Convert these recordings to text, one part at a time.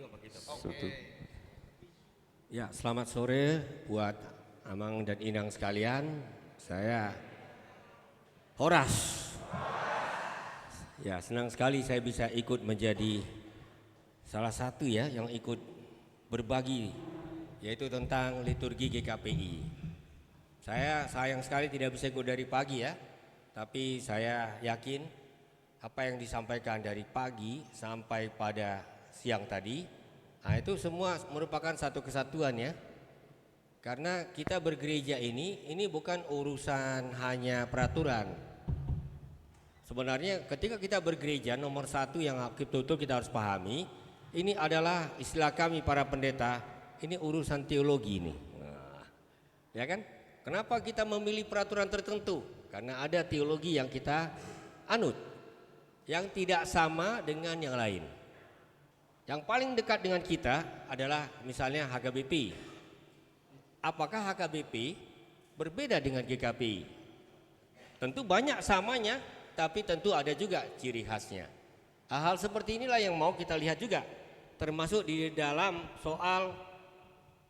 Oke. Ya, selamat sore buat Amang dan Inang sekalian. Saya Horas. Ya, senang sekali saya bisa ikut menjadi salah satu ya yang ikut berbagi, yaitu tentang liturgi GKPI. Saya sayang sekali tidak bisa ikut dari pagi ya, tapi saya yakin apa yang disampaikan dari pagi sampai pada siang tadi, nah itu semua merupakan satu kesatuan ya. Karena kita bergereja ini bukan urusan hanya peraturan. Sebenarnya ketika kita bergereja, nomor satu yang betul-betul kita harus pahami, ini adalah istilah kami para pendeta, ini urusan teologi ini. Nah, ya kan? Kenapa kita memilih peraturan tertentu? Karena ada teologi yang kita anut, yang tidak sama dengan yang lain. Yang paling dekat dengan kita adalah misalnya HKBP. Apakah HKBP berbeda dengan GKPI? Tentu banyak samanya, tapi tentu ada juga ciri khasnya. Hal-hal seperti inilah yang mau kita lihat juga, termasuk di dalam soal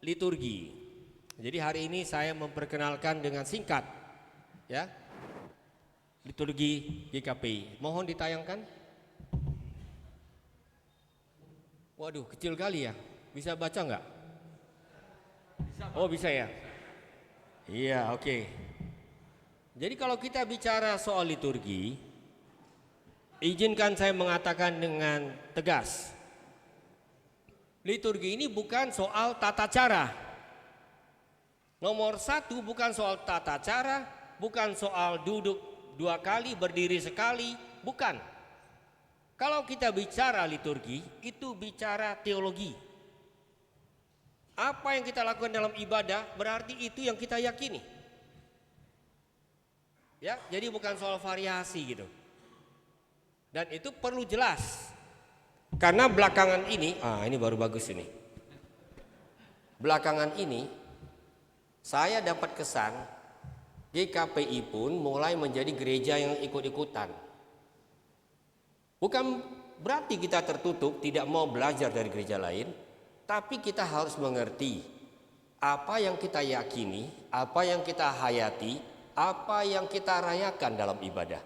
liturgi. Jadi hari ini saya memperkenalkan dengan singkat ya, liturgi GKPI. Mohon ditayangkan. Waduh, kecil kali ya. Bisa baca nggak? Oh bisa ya. Iya, oke. Jadi kalau kita bicara soal liturgi, izinkan saya mengatakan dengan tegas, liturgi ini bukan soal tata cara. Nomor satu bukan soal tata cara, bukan soal duduk 2 kali, berdiri sekali, bukan. Kalau kita bicara liturgi, itu bicara teologi. Apa yang kita lakukan dalam ibadah berarti itu yang kita yakini. Ya, jadi bukan soal variasi gitu. Dan itu perlu jelas. Karena belakangan ini, ini baru bagus ini. Belakangan ini saya dapat kesan GKPI pun mulai menjadi gereja yang ikut-ikutan. Bukan berarti kita tertutup tidak mau belajar dari gereja lain, tapi kita harus mengerti apa yang kita yakini, apa yang kita hayati, apa yang kita rayakan dalam ibadah.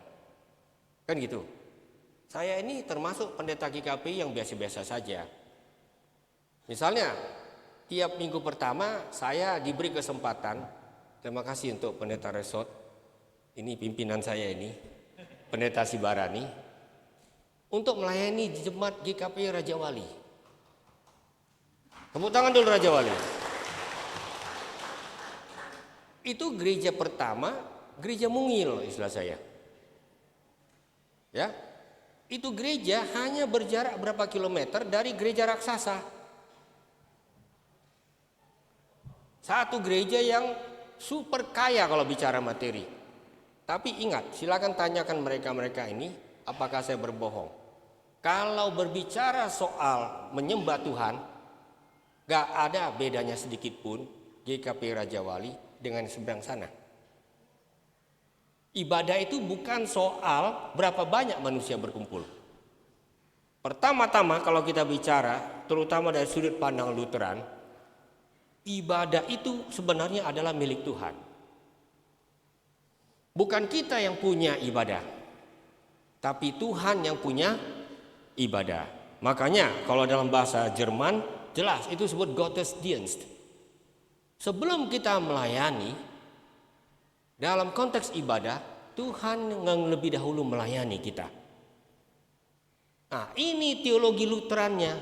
Kan gitu. Saya ini termasuk pendeta GKPI yang biasa-biasa saja. Misalnya, tiap minggu pertama saya diberi kesempatan, terima kasih untuk pendeta Resort, ini pimpinan saya ini, pendeta Sibarani, untuk melayani jemaat GKPI Raja Wali. Tepuk tangan dulu Raja Wali. Itu gereja pertama, gereja mungil istilah saya. Ya, itu gereja hanya berjarak berapa kilometer dari gereja raksasa. Satu gereja yang super kaya kalau bicara materi. Tapi ingat, silakan tanyakan mereka-mereka ini, apakah saya berbohong. Kalau berbicara soal menyembah Tuhan, gak ada bedanya sedikit pun GKPI Raja Wali dengan seberang sana. Ibadah itu bukan soal berapa banyak manusia berkumpul. Pertama-tama kalau kita bicara, terutama dari sudut pandang Lutheran, ibadah itu sebenarnya adalah milik Tuhan. Bukan kita yang punya ibadah, tapi Tuhan yang punya ibadah. Makanya kalau dalam bahasa Jerman jelas itu disebut Gottesdienst. Sebelum kita melayani dalam konteks ibadah, Tuhan yang lebih dahulu melayani kita. Nah, ini teologi Lutherannya.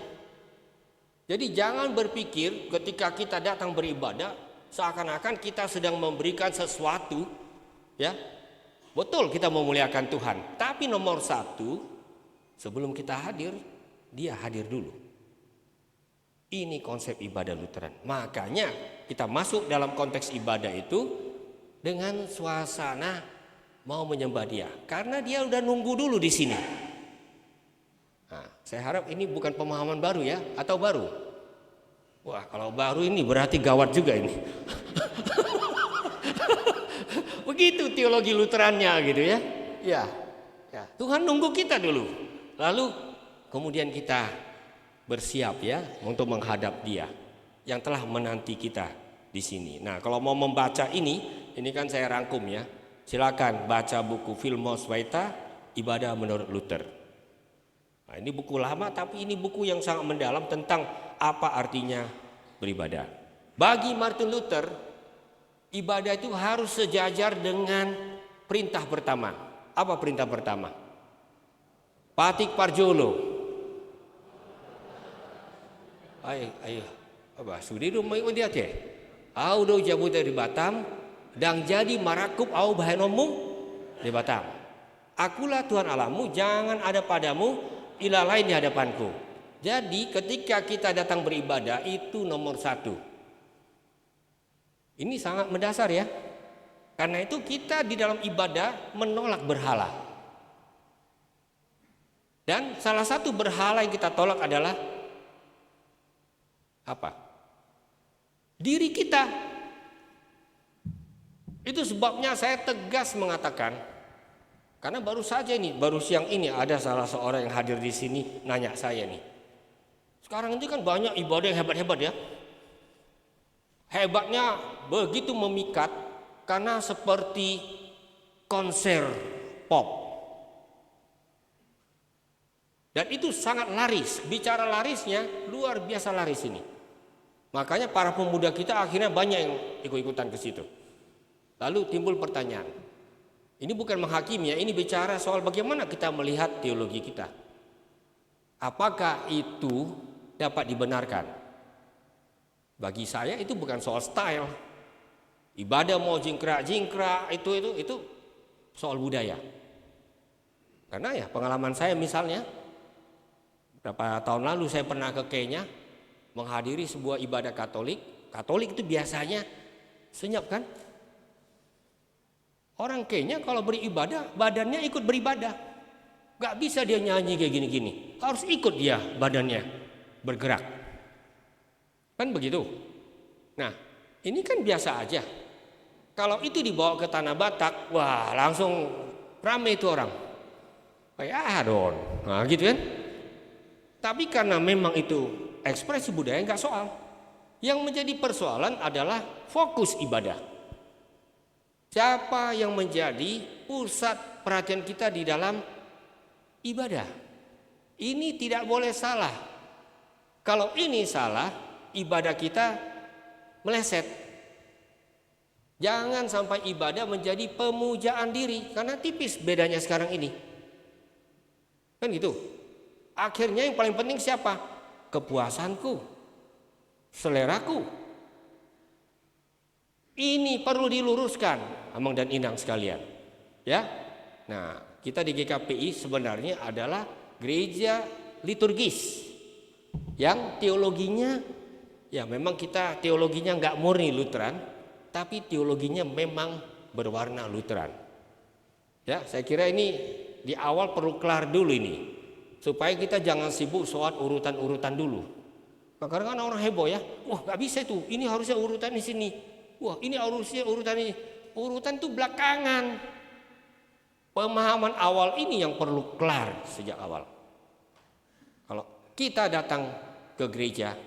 Jadi jangan berpikir ketika kita datang beribadah seakan-akan kita sedang memberikan sesuatu, ya. Betul kita memuliakan Tuhan, tapi nomor satu, sebelum kita hadir, dia hadir dulu. Ini konsep ibadah Lutheran. Makanya kita masuk dalam konteks ibadah itu dengan suasana mau menyembah dia, karena dia udah nunggu dulu di sini. Nah, saya harap ini bukan pemahaman baru ya, atau baru? Wah, kalau baru ini berarti gawat juga ini. Begitu teologi Lutherannya gitu ya. Ya, Tuhan nunggu kita dulu. Lalu kemudian kita bersiap ya untuk menghadap Dia yang telah menanti kita di sini. Nah, kalau mau membaca ini kan saya rangkum ya. Silakan baca buku Vilmos Vaita, Ibadah Menurut Luther. Nah, ini buku lama tapi ini buku yang sangat mendalam tentang apa artinya beribadah. Bagi Martin Luther, ibadah itu harus sejajar dengan perintah pertama. Apa perintah pertama? Patik parjolo. Ayo. Apa? Sudi rumah dia teh. Au do jabut dari Batam dan jadi marakup au bahenomu di Batam. Akulah Tuhan Allahmu, jangan ada padamu ilah lain di hadapanku. Jadi ketika kita datang beribadah itu nomor satu. Ini sangat mendasar ya. Karena itu kita di dalam ibadah menolak berhala. Dan salah satu berhala yang kita tolak adalah apa? Diri kita. Itu sebabnya saya tegas mengatakan, karena baru siang ini ada salah seorang yang hadir di sini nanya saya nih. Sekarang ini kan banyak ibadah yang hebat-hebat ya. Hebatnya begitu memikat karena seperti konser pop. Dan itu sangat laris. Bicara larisnya luar biasa laris ini. Makanya para pemuda kita akhirnya banyak yang ikut-ikutan ke situ. Lalu timbul pertanyaan. Ini bukan menghakimi ya, ini bicara soal bagaimana kita melihat teologi kita. Apakah itu dapat dibenarkan? Bagi saya itu bukan soal style. Ibadah mau jingkrak itu soal budaya. Karena ya pengalaman saya misalnya beberapa tahun lalu saya pernah ke Kenya menghadiri sebuah ibadah Katolik. Katolik itu biasanya senyap kan? Orang Kenya kalau beribadah badannya ikut beribadah. Gak bisa dia nyanyi kayak gini-gini. Harus ikut dia badannya bergerak. Kan begitu. Nah ini kan biasa aja. Kalau itu dibawa ke tanah Batak, wah langsung rame itu orang. Kayak adon. Nah gitu kan. Tapi karena memang itu ekspresi budaya nggak soal. Yang menjadi persoalan adalah fokus ibadah. Siapa yang menjadi pusat perhatian kita di dalam ibadah? Ini tidak boleh salah. Kalau ini salah, ibadah kita meleset. Jangan sampai ibadah menjadi pemujaan diri, karena tipis bedanya sekarang ini. Kan gitu. Akhirnya yang paling penting siapa? Kepuasanku, seleraku. Ini perlu diluruskan, Amang dan Inang sekalian. Ya. Nah, kita di GKPI sebenarnya adalah gereja liturgis yang teologinya ya memang kita teologinya nggak murni Lutheran, tapi teologinya memang berwarna Lutheran. Ya, saya kira ini di awal perlu kelar dulu ini. Supaya kita jangan sibuk soal urutan-urutan dulu. Karena kan orang heboh ya, wah nggak bisa itu, ini harusnya urutan di sini. Wah ini harusnya urutan ini. Urutan itu belakangan. Pemahaman awal ini yang perlu kelar sejak awal. Kalau kita datang ke gereja,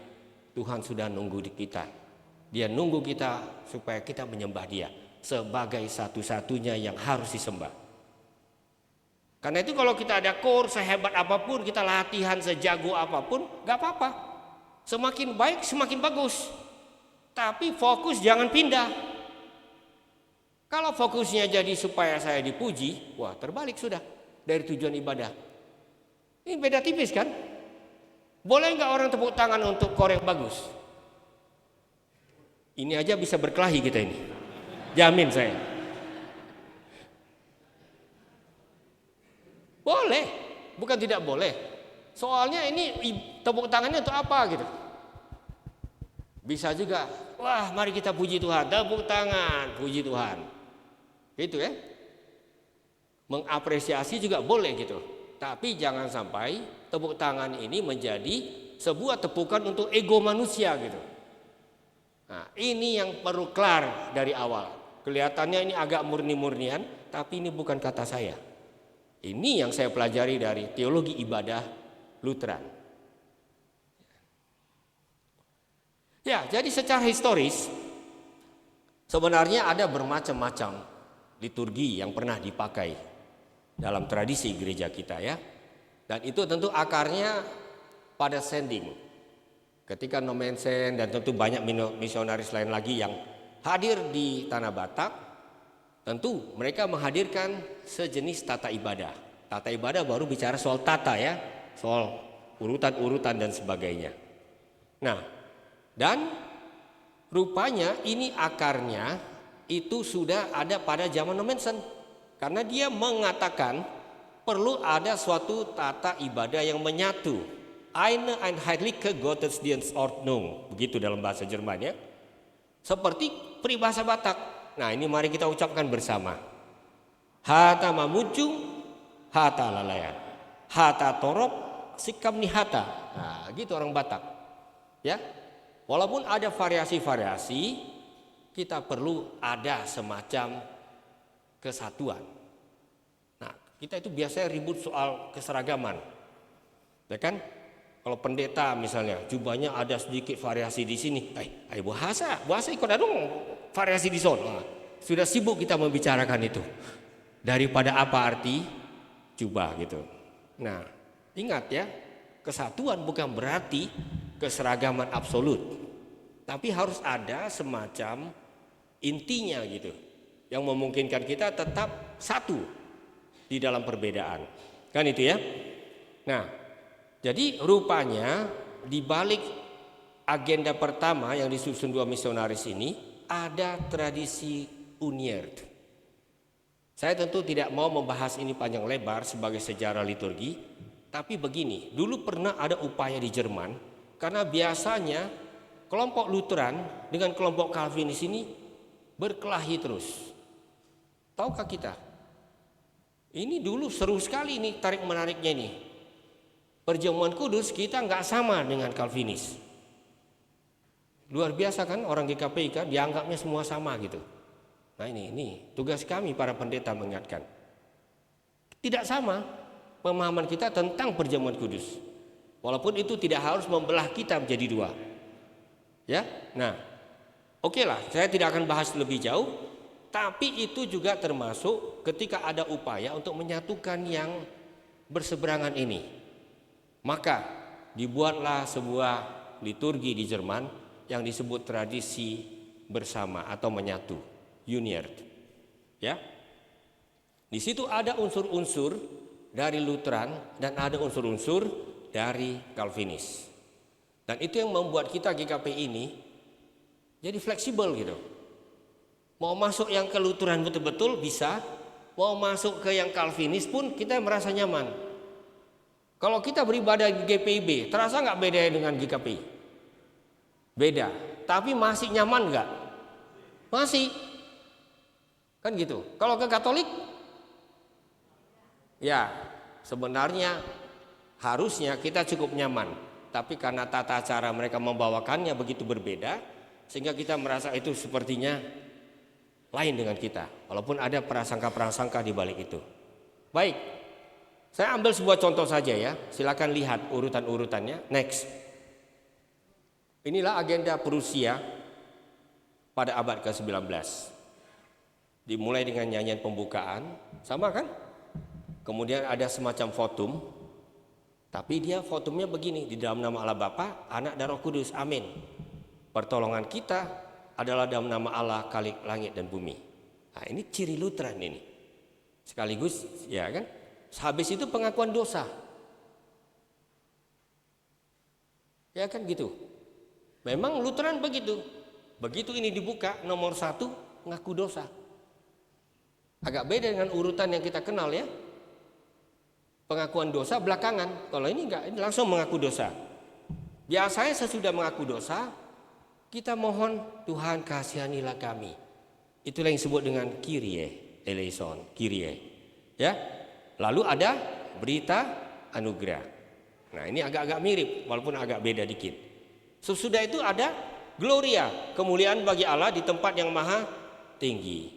Tuhan sudah nunggu di kita. Dia nunggu kita supaya kita menyembah Dia sebagai satu-satunya yang harus disembah. Karena itu kalau kita ada core sehebat apapun, kita latihan sejago apapun, gak apa-apa. Semakin baik semakin bagus. Tapi fokus jangan pindah. Kalau fokusnya jadi supaya saya dipuji, wah terbalik sudah dari tujuan ibadah. Ini beda tipis kan? Boleh gak orang tepuk tangan untuk core yang bagus? Ini aja bisa berkelahi kita ini. Jamin saya. Boleh, bukan tidak boleh. Soalnya ini tepuk tangannya untuk apa gitu. Bisa juga, wah mari kita puji Tuhan, tepuk tangan, puji Tuhan. Gitu ya. Mengapresiasi juga boleh gitu. Tapi jangan sampai tepuk tangan ini menjadi sebuah tepukan untuk ego manusia gitu. Nah ini yang perlu kelar dari awal. Kelihatannya ini agak murni-murnian, tapi ini bukan kata saya. Ini yang saya pelajari dari teologi ibadah Lutheran. Ya, jadi secara historis sebenarnya ada bermacam-macam liturgi yang pernah dipakai dalam tradisi gereja kita ya. Dan itu tentu akarnya pada sending. Ketika Nomensen dan tentu banyak misionaris lain lagi yang hadir di Tanah Batak, tentu mereka menghadirkan sejenis tata ibadah. Tata ibadah baru bicara soal tata ya, soal urutan-urutan dan sebagainya. Nah, dan rupanya ini akarnya itu sudah ada pada zaman Nomensen. Karena dia mengatakan perlu ada suatu tata ibadah yang menyatu. Eine einheitliche Gottesdienstordnung, begitu dalam bahasa Jerman ya. Seperti peribahasa Batak. Nah, ini mari kita ucapkan bersama. Hata mamucung, hata lalayan. Hata torop, sikam nihata. Nah, gitu orang Batak. Ya. Walaupun ada variasi-variasi, kita perlu ada semacam kesatuan. Nah, kita itu biasanya ribut soal keseragaman. Ya kan? Kalau pendeta misalnya jubahnya ada sedikit variasi di sini, ayo bahasa ikut dong variasi di sana. Sudah sibuk kita membicarakan itu. Daripada apa arti jubah gitu. Nah, ingat ya, kesatuan bukan berarti keseragaman absolut. Tapi harus ada semacam intinya gitu. Yang memungkinkan kita tetap satu di dalam perbedaan. Kan itu ya. Nah, jadi rupanya di balik agenda pertama yang disusun dua misionaris ini ada tradisi Uniert. Saya tentu tidak mau membahas ini panjang lebar sebagai sejarah liturgi, tapi begini, dulu pernah ada upaya di Jerman karena biasanya kelompok Lutheran dengan kelompok Calvinis ini berkelahi terus. Tahukah kita? Ini dulu seru sekali nih tarik menariknya ini. Perjamuan kudus kita nggak sama dengan Calvinis. Luar biasa kan orang GKPI kan dianggapnya semua sama gitu. Nah ini tugas kami para pendeta mengingatkan. Tidak sama pemahaman kita tentang perjamuan kudus. Walaupun itu tidak harus membelah kita menjadi dua. Ya, nah oke lah, saya tidak akan bahas lebih jauh. Tapi itu juga termasuk ketika ada upaya untuk menyatukan yang berseberangan ini. Maka dibuatlah sebuah liturgi di Jerman yang disebut tradisi bersama atau menyatu, Uniert. Ya. Di situ ada unsur-unsur dari Lutheran dan ada unsur-unsur dari Calvinis. Dan itu yang membuat kita GKP ini jadi fleksibel gitu. Mau masuk yang ke Lutheran betul-betul bisa, mau masuk ke yang Calvinis pun kita merasa nyaman. Kalau kita beribadah di GPIB, terasa nggak beda dengan GKPI? Beda, tapi masih nyaman nggak? Masih, kan gitu. Kalau ke Katolik, ya sebenarnya harusnya kita cukup nyaman. Tapi karena tata cara mereka membawakannya begitu berbeda, sehingga kita merasa itu sepertinya lain dengan kita. Walaupun ada prasangka-prasangka di balik itu. Baik. Saya ambil sebuah contoh saja ya, silakan lihat urutan-urutannya. Next. Inilah agenda Prusia pada abad ke-19. Dimulai dengan nyanyian pembukaan, sama kan? Kemudian ada semacam votum. Tapi dia votumnya begini, di dalam nama Allah Bapa, Anak dan Roh Kudus. Amin. Pertolongan kita adalah dalam nama Allah Khalik langit dan bumi. Nah, ini ciri Lutheran ini. Sekaligus ya kan? Habis itu pengakuan dosa. Ya kan gitu. Memang Lutheran begitu. Begitu ini dibuka, nomor 1 ngaku dosa. Agak beda dengan urutan yang kita kenal ya. Pengakuan dosa belakangan. Kalau ini enggak, ini langsung mengaku dosa. Biasanya sesudah mengaku dosa, kita mohon Tuhan kasihanilah kami. Itulah yang disebut dengan Kyrie eleison, Kyrie. Ya. Lalu ada berita anugerah. Nah ini agak-agak mirip walaupun agak beda dikit. Sesudah itu ada Gloria, kemuliaan bagi Allah di tempat yang maha tinggi.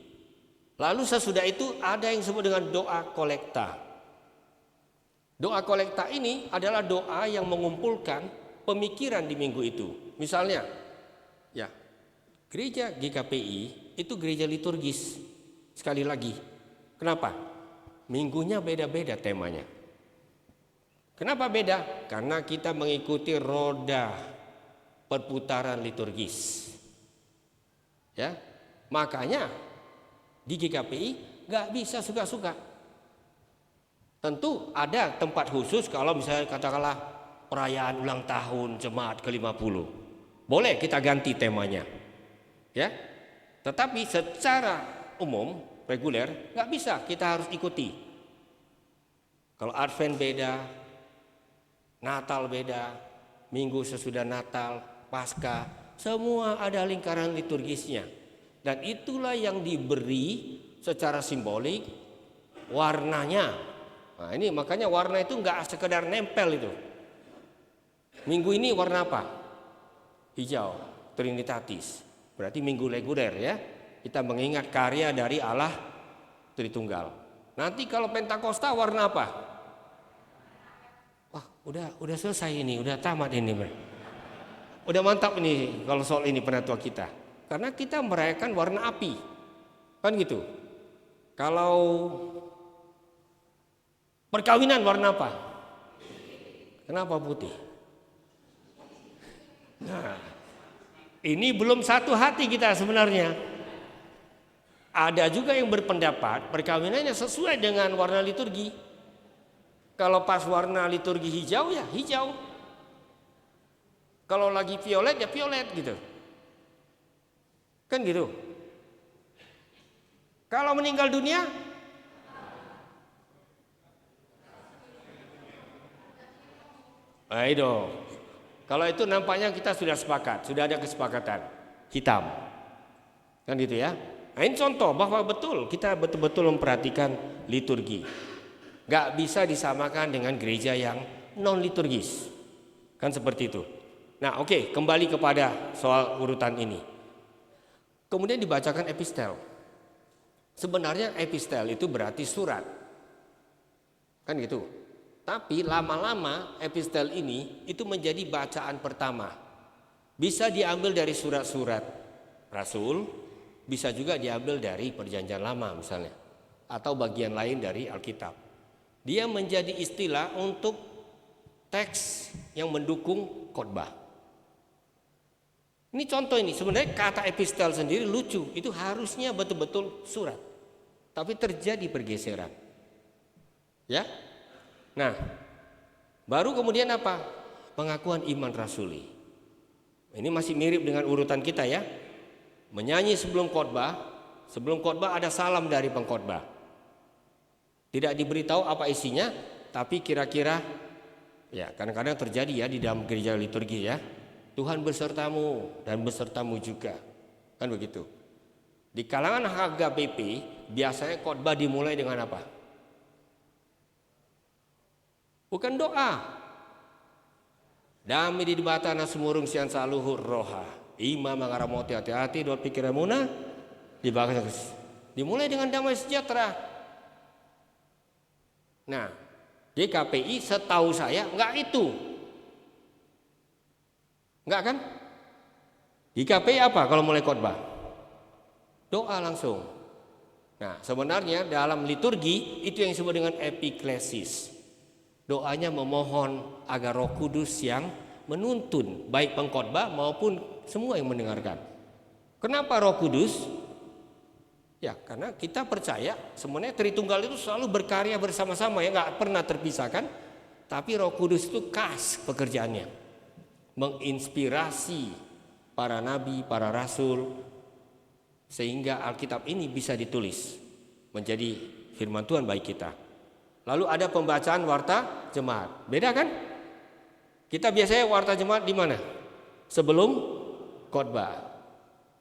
Lalu sesudah itu ada yang disebut dengan doa kolekta. Doa kolekta ini adalah doa yang mengumpulkan pemikiran di minggu itu. Misalnya Ya, gereja GKPI itu gereja liturgis. Sekali lagi, kenapa? Minggunya beda-beda temanya. Kenapa beda? Karena kita mengikuti roda perputaran liturgis. Ya, makanya di GKPI nggak bisa suka-suka. Tentu ada tempat khusus kalau misalnya katakanlah perayaan ulang tahun jemaat ke-50. Boleh kita ganti temanya. Ya. Tetapi secara umum, reguler, nggak bisa, kita harus ikuti. Kalau Advent beda, Natal beda, Minggu sesudah Natal, Paskah, semua ada lingkaran liturgisnya. Dan itulah yang diberi secara simbolik warnanya. Nah ini makanya warna itu nggak sekedar nempel itu. Minggu ini warna apa? Hijau, Trinitatis. Berarti minggu reguler ya. Kita mengingat karya dari Allah Tritunggal. Nanti kalau Pentakosta warna apa? Wah, udah selesai ini, udah tamat ini. Udah mantap ini kalau soal ini penatua kita. Karena kita merayakan warna api. Kan gitu. Kalau perkawinan warna apa? Kenapa putih? Nah, ini belum satu hati kita sebenarnya. Ada juga yang berpendapat perkawinannya sesuai dengan warna liturgi. Kalau pas warna liturgi hijau ya hijau. Kalau lagi violet ya violet gitu. Kan gitu. Kalau meninggal dunia ayo. Kalau itu nampaknya kita sudah sepakat, sudah ada kesepakatan. Hitam. Kan gitu ya. Nah ini contoh bahwa betul kita betul-betul memperhatikan liturgi. Gak bisa disamakan dengan gereja yang non liturgis. Kan seperti itu. Nah oke, kembali kepada soal urutan ini. Kemudian dibacakan epistel. Sebenarnya epistel itu berarti surat. Kan gitu. Tapi lama-lama epistel ini itu menjadi bacaan pertama. Bisa diambil dari surat-surat Rasul, bisa juga diambil dari Perjanjian Lama misalnya, atau bagian lain dari Alkitab. Dia menjadi istilah untuk teks yang mendukung khotbah. Ini contoh ini, sebenarnya kata epistel sendiri lucu, itu harusnya betul-betul surat. Tapi terjadi pergeseran. Ya? Nah, baru kemudian apa? Pengakuan iman rasuli. Ini masih mirip dengan urutan kita ya. Menyanyi sebelum khotbah ada salam dari pengkhotbah. Tidak diberitahu apa isinya, tapi kira-kira ya kadang-kadang terjadi ya di dalam gereja liturgi ya. Tuhan besertamu dan besertamu juga. Kan begitu. Di kalangan HKBP biasanya khotbah dimulai dengan apa? Bukan doa. Dami di batana semurung sian saluhur roha. Ima mengaramoti hati-hati dot pikiran muna. Dimulai dengan damai sejahtera. Nah, GKPI setahu saya enggak itu. Enggak kan? GKPI apa kalau mulai khotbah? Doa langsung. Nah, sebenarnya dalam liturgi itu yang disebut dengan epiklesis. Doanya memohon agar Roh Kudus yang menuntun baik pengkhotbah maupun semua yang mendengarkan. Kenapa Roh Kudus? Ya karena kita percaya sebenarnya Tritunggal itu selalu berkarya bersama-sama ya, nggak pernah terpisahkan. Tapi Roh Kudus itu khas pekerjaannya, menginspirasi para nabi, para rasul, sehingga Alkitab ini bisa ditulis menjadi firman Tuhan bagi kita. Lalu ada pembacaan warta jemaat. Beda kan? Kita biasanya warta jemaat di mana? Sebelum khotbah.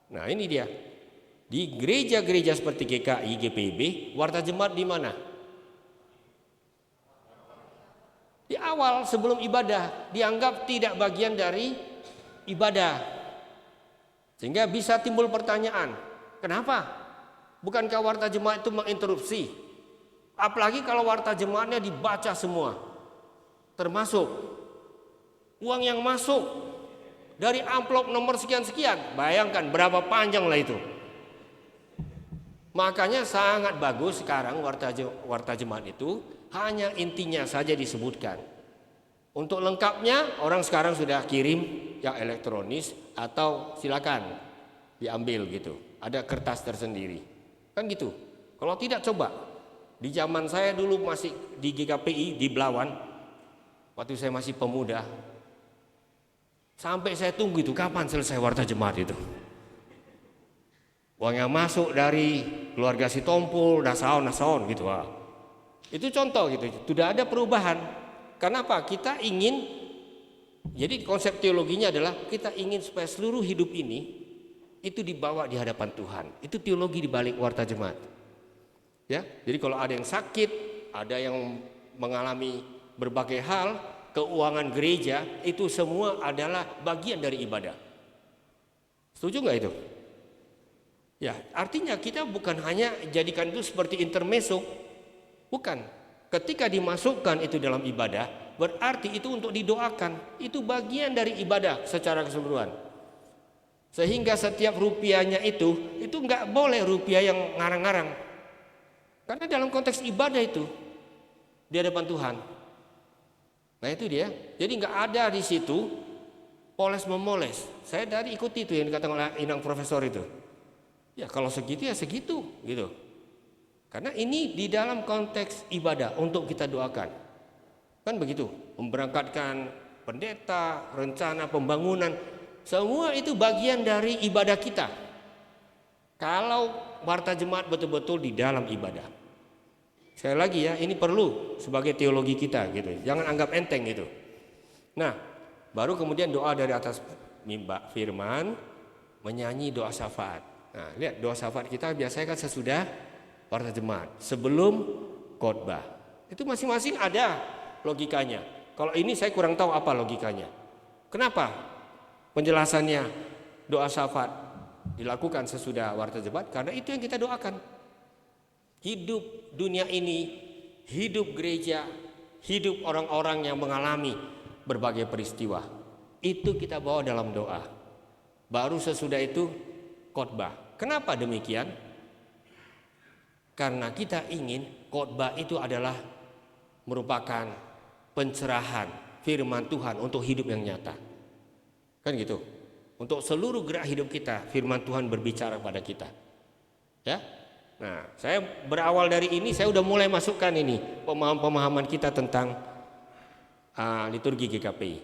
Nah, ini dia. Di gereja-gereja seperti GKI, GPIB, warta jemaat di mana? Di awal sebelum ibadah, dianggap tidak bagian dari ibadah. Sehingga bisa timbul pertanyaan, kenapa? Bukankah warta jemaat itu menginterupsi? Apalagi kalau warta jemaatnya dibaca semua, termasuk uang yang masuk Dari amplop nomor sekian-sekian, bayangkan berapa panjang lah itu. Makanya sangat bagus sekarang warta jemaat itu hanya intinya saja disebutkan. Untuk lengkapnya orang sekarang sudah kirim yang elektronis atau silakan diambil gitu. Ada kertas tersendiri. Kan gitu. Kalau tidak coba. Di zaman saya dulu masih di GKPI di Belawan, waktu saya masih pemuda, sampai saya tunggu itu kapan selesai warta jemaat itu. Uang yang masuk dari keluarga si Tompul, nasaon gitu. Wah. Itu contoh gitu. Sudah ada perubahan. Kenapa? Kita ingin, jadi konsep teologinya adalah kita ingin supaya seluruh hidup ini itu dibawa di hadapan Tuhan. Itu teologi di balik warta jemaat. Ya, jadi kalau ada yang sakit, ada yang mengalami berbagai hal, keuangan gereja itu semua adalah bagian dari ibadah. Setuju nggak itu? Ya, artinya kita bukan hanya jadikan itu seperti intermezzo, bukan. Ketika dimasukkan itu dalam ibadah, berarti itu untuk didoakan. Itu bagian dari ibadah secara keseluruhan. Sehingga setiap rupiahnya itu nggak boleh rupiah yang ngarang-ngarang. Karena dalam konteks ibadah itu di hadapan Tuhan. Nah itu dia. Jadi nggak ada di situ poles memoles. Saya tadi ikuti itu yang dikatakan oleh Inang Profesor itu. Ya kalau segitu ya segitu gitu. Karena ini di dalam konteks ibadah untuk kita doakan. Kan begitu, memberangkatkan pendeta, rencana pembangunan, semua itu bagian dari ibadah kita. Kalau warta jemaat betul-betul di dalam ibadah. Sekali lagi ya, ini perlu sebagai teologi kita gitu. Jangan anggap enteng gitu. Nah, baru kemudian doa dari atas mimbar firman, menyanyi doa syafaat. Nah, lihat doa syafaat kita biasanya kan sesudah warta jemaat, sebelum khotbah. Itu masing-masing ada logikanya. Kalau ini saya kurang tahu apa logikanya. Kenapa penjelasannya doa syafaat dilakukan sesudah warta jemaat? Karena itu yang kita doakan. Hidup dunia ini, hidup gereja, hidup orang-orang yang mengalami berbagai peristiwa. Itu kita bawa dalam doa. Baru sesudah itu khotbah. Kenapa demikian? Karena kita ingin khotbah itu adalah merupakan pencerahan firman Tuhan untuk hidup yang nyata. Kan gitu. Untuk seluruh gerak hidup kita, firman Tuhan berbicara pada kita. Ya. Nah, saya berawal dari ini, saya udah mulai masukkan ini pemahaman kita tentang liturgi GKPI.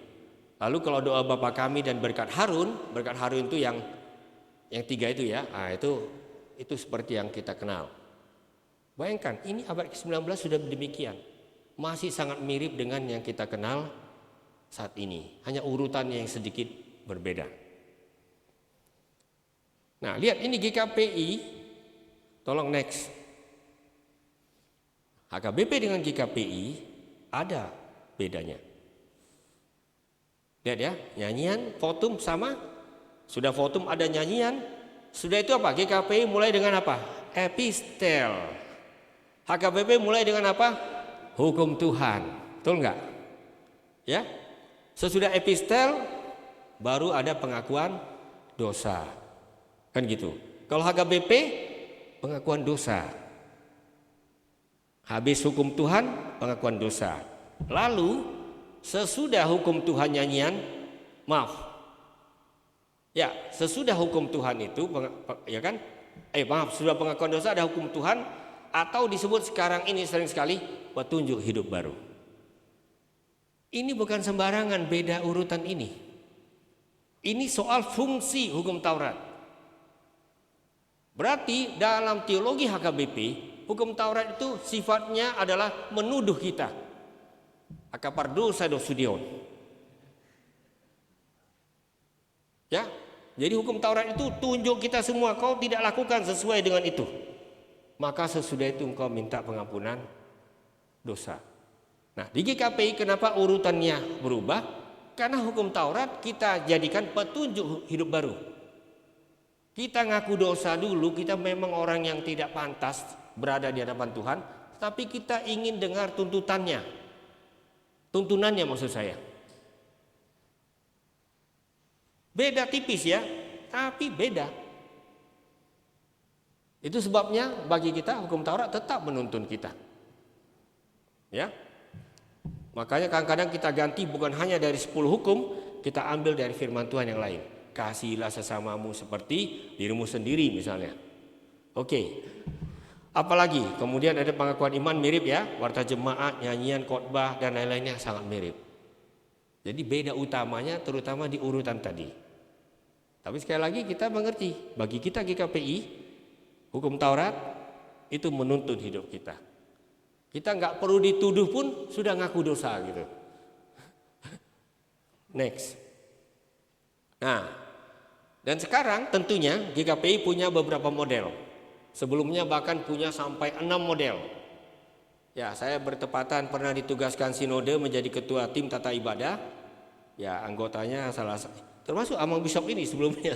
Lalu kalau doa Bapa kami dan berkat Harun itu yang tiga itu ya. Nah, itu seperti yang kita kenal. Bayangkan, ini abad ke-19 sudah demikian. Masih sangat mirip dengan yang kita kenal saat ini. Hanya urutannya yang sedikit berbeda. Nah, lihat ini GKPI. Tolong next. HKBP dengan GKPI ada bedanya. Lihat ya, nyanyian, votum sama. Sudah votum ada nyanyian. Sudah itu apa? GKPI mulai dengan apa? Epistel. HKBP mulai dengan apa? Hukum Tuhan. Betul enggak? Ya. Sesudah epistel baru ada pengakuan dosa. Kan gitu. Kalau HKBP pengakuan dosa. Habis hukum Tuhan, pengakuan dosa. Lalu sesudah hukum Tuhan nyanyian, maaf. Ya, sesudah hukum Tuhan itu ya kan? Sudah pengakuan dosa ada hukum Tuhan. Atau disebut sekarang ini sering sekali petunjuk hidup baru. Ini bukan sembarangan beda urutan ini. Ini soal fungsi hukum Taurat. Berarti dalam teologi HKBP, hukum Taurat itu sifatnya adalah menuduh kita. Akapardo sadosudion. Ya, jadi hukum Taurat itu tunjuk kita semua kau tidak lakukan sesuai dengan itu. Maka sesudah itu engkau minta pengampunan dosa. Nah, di GKPI kenapa urutannya berubah? Karena hukum Taurat kita jadikan petunjuk hidup baru. Kita ngaku dosa dulu, kita memang orang yang tidak pantas berada di hadapan Tuhan, tapi kita ingin dengar tuntutannya. Tuntunannya maksud saya. Beda tipis ya, tapi beda. Itu sebabnya bagi kita hukum Taurat tetap menuntun kita. Ya. Makanya kadang-kadang kita ganti bukan hanya dari 10 hukum, kita ambil dari firman Tuhan yang lain. Kasihilah sesamamu seperti dirimu sendiri misalnya. Oke. Apalagi kemudian ada pengakuan iman mirip ya, warta jemaat, nyanyian, khotbah dan lain-lainnya sangat mirip. Jadi beda utamanya terutama di urutan tadi. Tapi sekali lagi kita mengerti, bagi kita GKPI, hukum Taurat itu menuntun hidup kita. Kita nggak perlu dituduh pun sudah ngaku dosa gitu. Next. Nah, dan sekarang tentunya GKPI punya beberapa model. Sebelumnya bahkan punya sampai 6 model. Ya, saya bertepatan pernah ditugaskan sinode menjadi ketua tim tata ibadah. Ya, anggotanya termasuk Amang Bishop ini sebelumnya.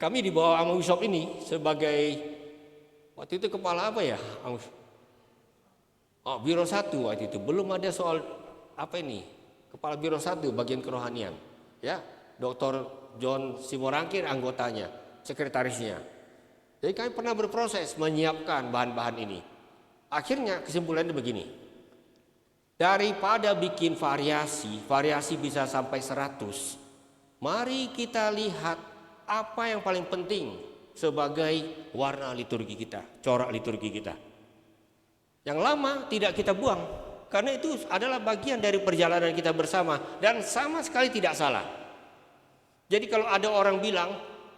Kami di bawah Amang Bishop ini sebagai waktu itu kepala apa ya? Biro 1 waktu itu. Belum ada soal apa ini? Kepala Biro 1 bagian kerohanian. Ya, Dr. John Simorangkir anggotanya, sekretarisnya. Jadi kami pernah berproses menyiapkan bahan-bahan ini. Akhirnya kesimpulannya begini. Daripada bikin variasi bisa sampai 100. Mari kita lihat apa yang paling penting sebagai warna liturgi kita, corak liturgi kita. Yang lama tidak kita buang, karena itu adalah bagian dari perjalanan kita bersama dan sama sekali tidak salah. Jadi kalau ada orang bilang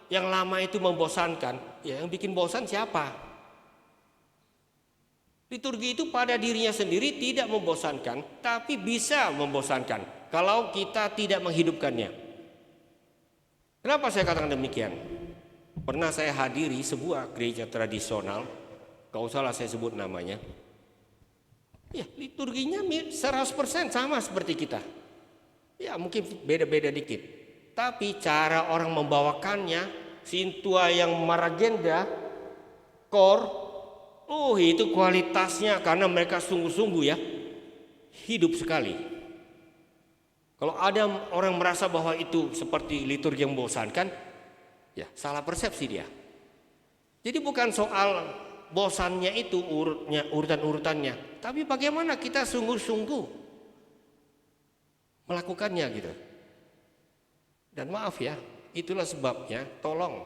yang lama itu membosankan, ya yang bikin bosan siapa? Liturgi itu pada dirinya sendiri tidak membosankan, tapi bisa membosankan kalau kita tidak menghidupkannya. Kenapa saya katakan demikian? Pernah saya hadiri sebuah gereja tradisional, gak usahlah saya sebut namanya. Ya, liturginya 100% sama seperti kita. Ya, mungkin beda-beda dikit. Tapi cara orang membawakannya, sintua yang maragenda, itu kualitasnya karena mereka sungguh-sungguh ya, hidup sekali. Kalau ada orang merasa bahwa itu seperti liturgi yang membosankan, ya salah persepsi dia. Jadi bukan soal bosannya itu urutan-urutannya, tapi bagaimana kita sungguh-sungguh melakukannya gitu. Dan maaf ya, itulah sebabnya tolong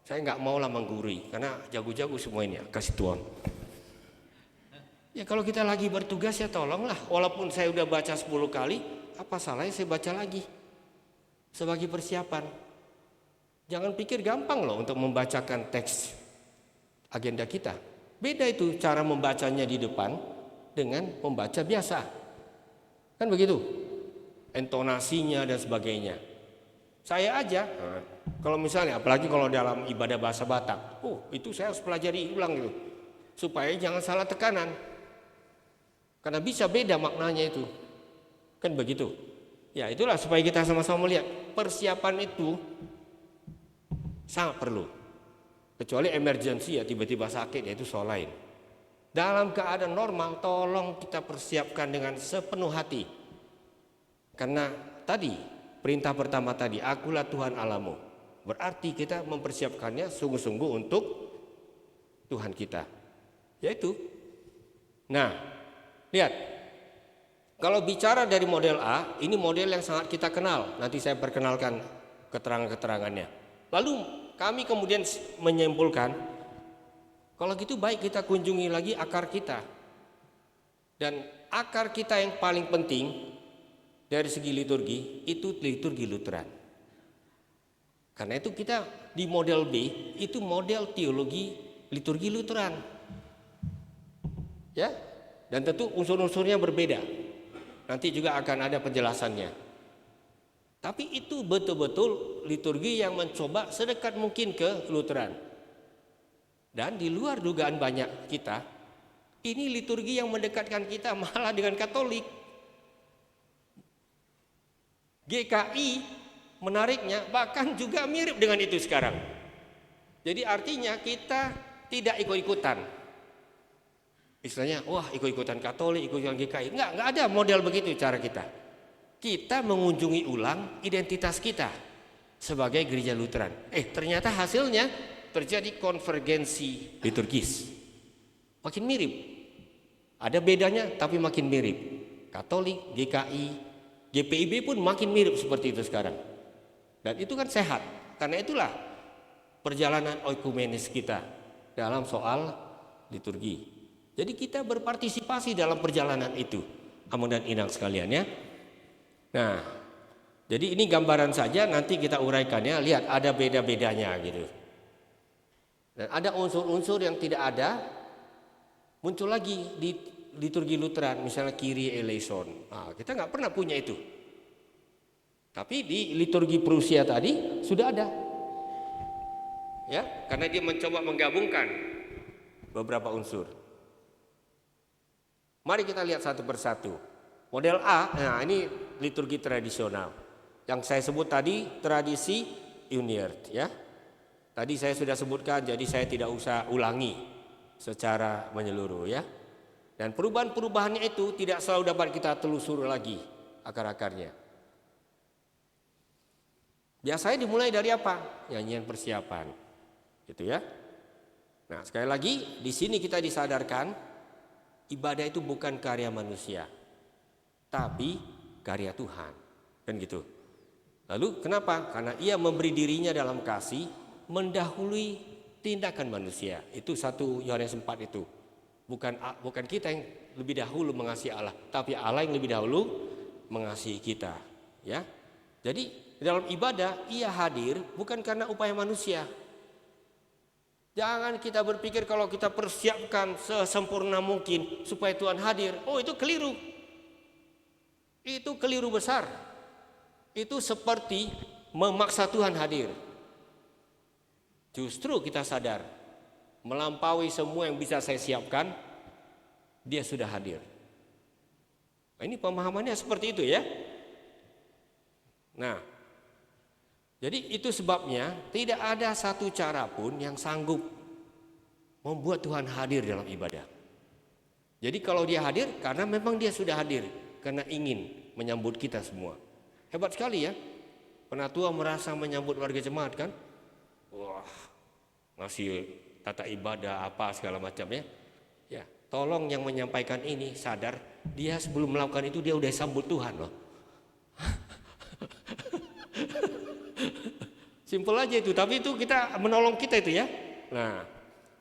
saya nggak maulah menggurui karena jago-jago semua ini ya, kasih Tuhan. Ya kalau kita lagi bertugas ya tolonglah, walaupun saya udah baca 10 kali, apa salahnya saya baca lagi sebagai persiapan. Jangan pikir gampang loh untuk membacakan teks agenda kita. Beda itu cara membacanya di depan dengan membaca biasa. Kan begitu? Intonasinya dan sebagainya. Saya aja, kalau misalnya apalagi kalau dalam ibadah bahasa Batak, itu saya harus pelajari ulang gitu. Supaya jangan salah tekanan. Karena bisa beda maknanya itu. Kan begitu. Ya itulah supaya kita sama-sama melihat persiapan itu sangat perlu. Kecuali emergency ya tiba-tiba sakit ya itu soal lain. Dalam keadaan normal tolong kita persiapkan dengan sepenuh hati. Karena tadi perintah pertama tadi, akulah Tuhan Allahmu. Berarti kita mempersiapkannya sungguh-sungguh untuk Tuhan kita. Yaitu. Nah, lihat. Kalau bicara dari model A, ini model yang sangat kita kenal. Nanti saya perkenalkan keterangan-keterangannya. Lalu kami kemudian menyimpulkan, kalau gitu baik kita kunjungi lagi akar kita. Dan akar kita yang paling penting dari segi liturgi, itu liturgi Lutheran. Karena itu kita di model B, itu model teologi liturgi Lutheran. Ya, dan tentu unsur-unsurnya berbeda. Nanti juga akan ada penjelasannya. Tapi itu betul-betul liturgi yang mencoba sedekat mungkin ke Lutheran. Dan di luar dugaan banyak kita, ini liturgi yang mendekatkan kita malah dengan Katolik. GKI menariknya bahkan juga mirip dengan itu sekarang. Jadi artinya kita tidak ikut-ikutan. Istilahnya, wah ikut-ikutan Katolik, ikut-ikutan GKI. Enggak ada model begitu cara kita. Kita mengunjungi ulang identitas kita. sebagai gereja Lutheran. Ternyata hasilnya terjadi konvergensi liturgis. Makin mirip. Ada bedanya tapi makin mirip. Katolik, GKI, GPIB pun makin mirip seperti itu sekarang. Dan itu kan sehat. Karena itulah perjalanan oikumenis kita dalam soal liturgi. Jadi kita berpartisipasi dalam perjalanan itu. Amon dan Inang sekalian ya. Nah, jadi ini gambaran saja, nanti kita uraikannya. Lihat ada beda-bedanya gitu. Dan ada unsur-unsur yang tidak ada, muncul lagi di liturgi Lutheran, misalnya Kyrie eleison. Nah, kita nggak pernah punya itu. Tapi di liturgi Prusia tadi sudah ada. Ya, karena dia mencoba menggabungkan beberapa unsur. Mari kita lihat satu persatu. Model A, nah ini liturgi tradisional. Yang saya sebut tadi tradisi Uniert ya. Tadi saya sudah sebutkan, jadi saya tidak usah ulangi secara menyeluruh ya. Dan perubahan-perubahannya itu tidak selalu dapat kita telusuri lagi akar-akarnya. Biasanya dimulai dari apa? Nyanyian persiapan. Gitu ya. Nah, sekali lagi di sini kita disadarkan ibadah itu bukan karya manusia, tapi karya Tuhan. Kan gitu. Lalu kenapa? Karena ia memberi dirinya dalam kasih mendahului tindakan manusia. Itu 1 Yohanes 4 itu. Bukan kita yang lebih dahulu mengasihi Allah, tapi Allah yang lebih dahulu mengasihi kita, ya. Jadi dalam ibadah ia hadir bukan karena upaya manusia. Jangan kita berpikir kalau kita persiapkan sesempurna mungkin supaya Tuhan hadir. Oh, itu keliru. Itu keliru besar. Itu seperti memaksa Tuhan hadir. Justru kita sadar melampaui semua yang bisa saya siapkan, dia sudah hadir. Nah, ini pemahamannya seperti itu ya. Nah, jadi itu sebabnya tidak ada satu cara pun yang sanggup membuat Tuhan hadir dalam ibadah. Jadi kalau dia hadir karena memang dia sudah hadir, karena ingin menyambut kita semua. Hebat sekali ya. Penatua merasa menyambut warga jemaat kan. Wah, ngasih tata ibadah apa segala macamnya. Ya, tolong yang menyampaikan ini sadar, dia sebelum melakukan itu dia udah sambut Tuhan loh. Simpel aja itu, tapi itu kita menolong kita itu ya. Nah,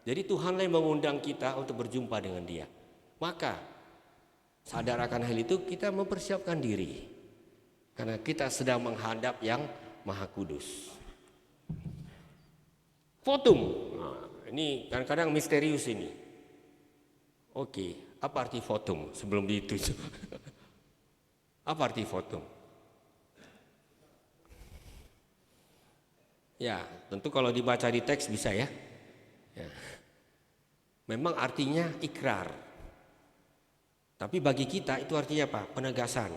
jadi Tuhanlah yang mengundang kita untuk berjumpa dengan Dia. Maka sadar akan hal itu kita mempersiapkan diri, karena kita sedang menghadap yang Maha Kudus. Votum, nah, ini kadang-kadang misterius ini. Oke, apa arti votum sebelum dituju? Apa arti votum? Ya, tentu kalau dibaca di teks bisa ya. Ya. Memang artinya ikrar. Tapi bagi kita itu artinya apa? Penegasan.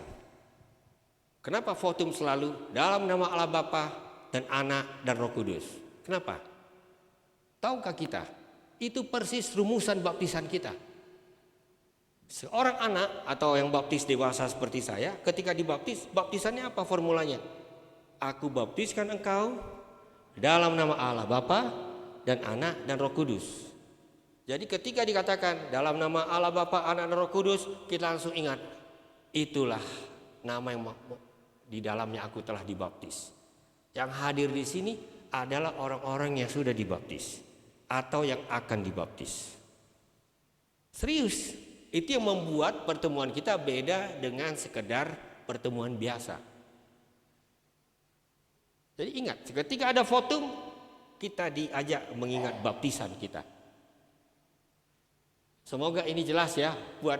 Kenapa votum selalu dalam nama Allah Bapa dan Anak dan Roh Kudus? Kenapa? Tahukah kita? Itu persis rumusan baptisan kita. Seorang anak atau yang baptis dewasa seperti saya, ketika dibaptis, baptisannya apa formulanya? Aku baptiskan engkau dalam nama Allah Bapa dan Anak dan Roh Kudus. Jadi ketika dikatakan dalam nama Allah Bapa, Anak dan Roh Kudus, kita langsung ingat itulah nama yang di dalamnya aku telah dibaptis. Yang hadir di sini adalah orang-orang yang sudah dibaptis atau yang akan dibaptis. Serius, itu yang membuat pertemuan kita beda dengan sekedar pertemuan biasa. Jadi ingat, ketika ada votum, kita diajak mengingat baptisan kita. Semoga ini jelas ya buat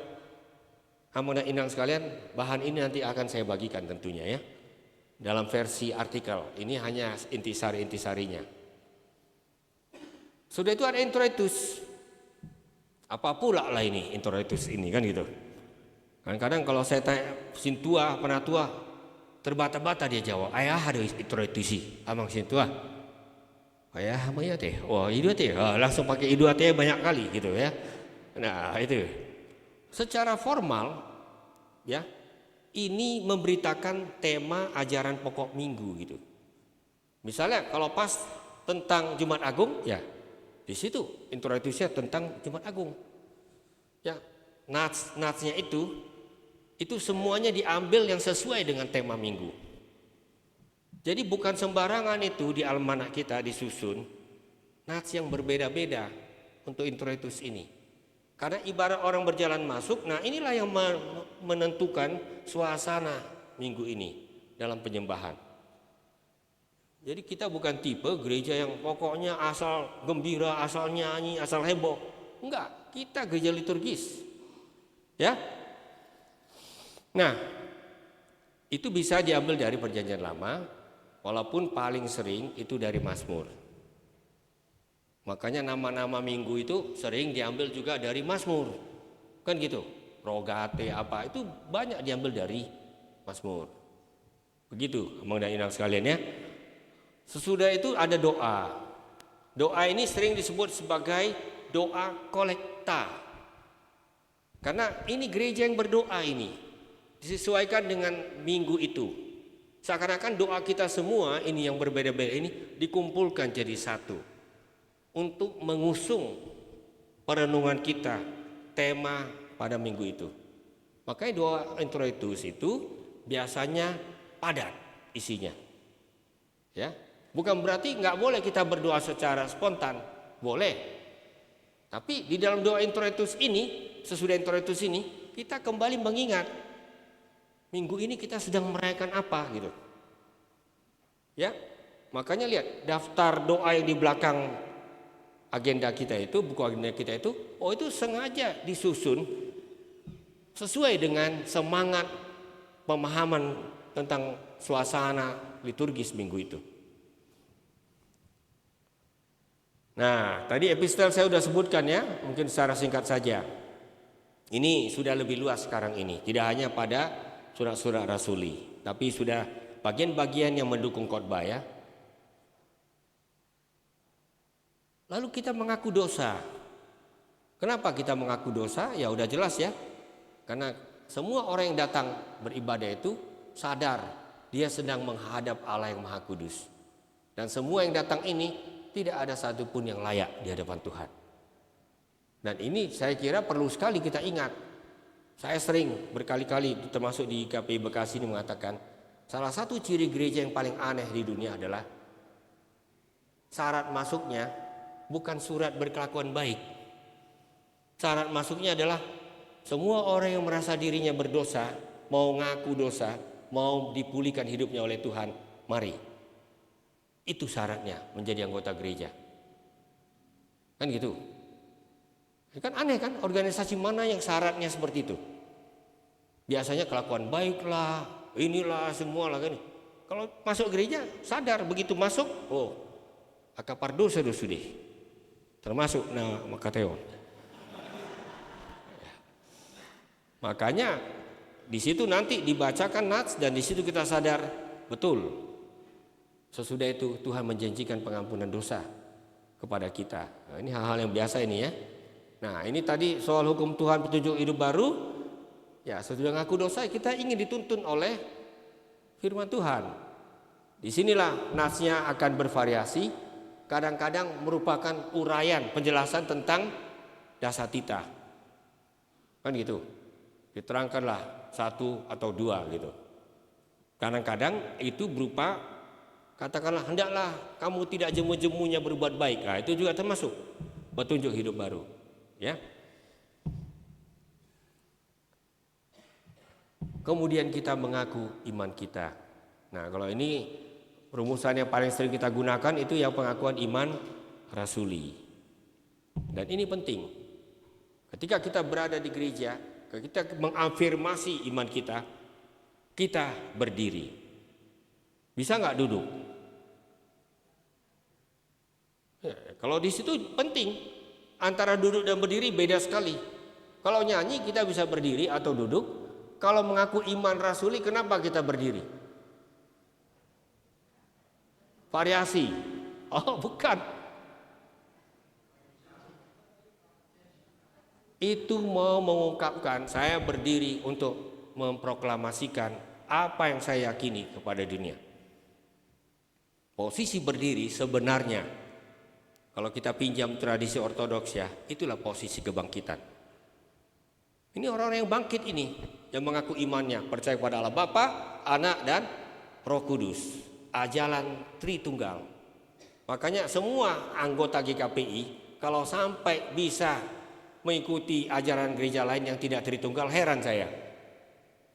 Amon dan Inang sekalian. Bahan ini nanti akan saya bagikan tentunya ya, dalam versi artikel. Ini hanya intisari-intisarinya. Sudah itu ada introitus. Apa pula lah ini introitus ini kan gitu. Kadang-kadang kalau saya tanya sintua, penatua, terbata-bata dia jawab, ayah ada introitusi, amang sintua. Ayah ama ya teh, wah itu teh, langsung pakai itu teh banyak kali gitu ya. Nah itu, secara formal ya, ini memberitakan tema ajaran pokok minggu gitu. Misalnya kalau pas tentang Jumat Agung, ya di situ introduksinya tentang Jumat Agung. Ya, natsnya itu semuanya diambil yang sesuai dengan tema minggu. Jadi bukan sembarangan itu di almanak kita disusun nats yang berbeda-beda untuk introitus ini. Karena ibarat orang berjalan masuk, nah inilah yang menentukan suasana minggu ini dalam penyembahan. Jadi kita bukan tipe gereja yang pokoknya asal gembira, asal nyanyi, asal heboh. Enggak, kita gereja liturgis. Ya. Nah, itu bisa diambil dari Perjanjian Lama, walaupun paling sering itu dari Mazmur. Makanya nama-nama minggu itu sering diambil juga dari Mazmur. Kan gitu. Rogate apa itu banyak diambil dari Mazmur. Begitu, Abang dan Inang sekalian ya. Sesudah itu ada doa. Doa ini sering disebut sebagai doa kolekta. Karena ini gereja yang berdoa ini disesuaikan dengan minggu itu. Seakan-akan doa kita semua ini yang berbeda-beda ini dikumpulkan jadi satu. Untuk mengusung perenungan kita tema pada minggu itu. Makanya doa introitus itu biasanya padat isinya. Ya, bukan berarti nggak boleh kita berdoa secara spontan, boleh. Tapi di dalam doa introitus ini, sesudah introitus ini, kita kembali mengingat minggu ini kita sedang merayakan apa gitu. Ya, makanya lihat daftar doa yang di belakang agenda kita itu, buku agenda kita itu, itu sengaja disusun sesuai dengan semangat pemahaman tentang suasana liturgis minggu itu. Nah, tadi epistel saya sudah sebutkan ya, mungkin secara singkat saja. Ini sudah lebih luas sekarang ini, tidak hanya pada surat-surat rasuli, tapi sudah bagian-bagian yang mendukung khotbah ya. Lalu kita mengaku dosa. Kenapa kita mengaku dosa? Ya udah jelas ya. Karena semua orang yang datang beribadah itu sadar dia sedang menghadap Allah yang Maha Kudus. Dan semua yang datang ini tidak ada satupun yang layak di hadapan Tuhan. Dan ini saya kira perlu sekali kita ingat. Saya sering berkali-kali termasuk di KPI Bekasi ini mengatakan salah satu ciri gereja yang paling aneh di dunia adalah syarat masuknya bukan surat berkelakuan baik. Syarat masuknya adalah semua orang yang merasa dirinya berdosa, mau ngaku dosa, mau dipulihkan hidupnya oleh Tuhan, mari. Itu syaratnya menjadi anggota gereja. Kan gitu. Kan aneh kan, organisasi mana yang syaratnya seperti itu? Biasanya kelakuan baik lah, inilah semua lah kan. Kalau masuk gereja sadar begitu masuk, akapar dosa deh. Termasuk nama Kateon. Makanya di situ nanti dibacakan nats dan di situ kita sadar betul. Sesudah itu Tuhan menjanjikan pengampunan dosa kepada kita. Nah, ini hal-hal yang biasa ini ya. Nah, ini tadi soal hukum Tuhan petunjuk hidup baru. Ya, sesudah ngaku dosa kita ingin dituntun oleh firman Tuhan. Disinilah natsnya akan bervariasi. Kadang-kadang merupakan uraian penjelasan tentang dasatita. Kan gitu. Diterangkanlah satu atau dua gitu. Kadang-kadang itu berupa katakanlah hendaklah kamu tidak jemu-jemunya berbuat baik. Nah, itu juga termasuk petunjuk hidup baru, ya. Kemudian kita mengaku iman kita. Nah, kalau ini rumusan yang paling sering kita gunakan itu yang pengakuan iman rasuli. Dan ini penting. Ketika kita berada di gereja, kita mengafirmasi iman kita, kita berdiri. Bisa nggak duduk? Ya, kalau di situ penting, antara duduk dan berdiri beda sekali. Kalau nyanyi kita bisa berdiri atau duduk. Kalau mengaku iman rasuli, kenapa kita berdiri? Variasi. Oh, bukan. Itu mau mengungkapkan saya berdiri untuk memproklamasikan apa yang saya yakini kepada dunia. Posisi berdiri sebenarnya, kalau kita pinjam tradisi ortodoks ya, itulah posisi kebangkitan. Ini orang-orang yang bangkit ini, yang mengaku imannya, percaya kepada Allah Bapa, Anak, dan Roh Kudus, ajalan Tritunggal. Makanya semua anggota GKPI kalau sampai bisa mengikuti ajaran gereja lain yang tidak Tritunggal, heran saya.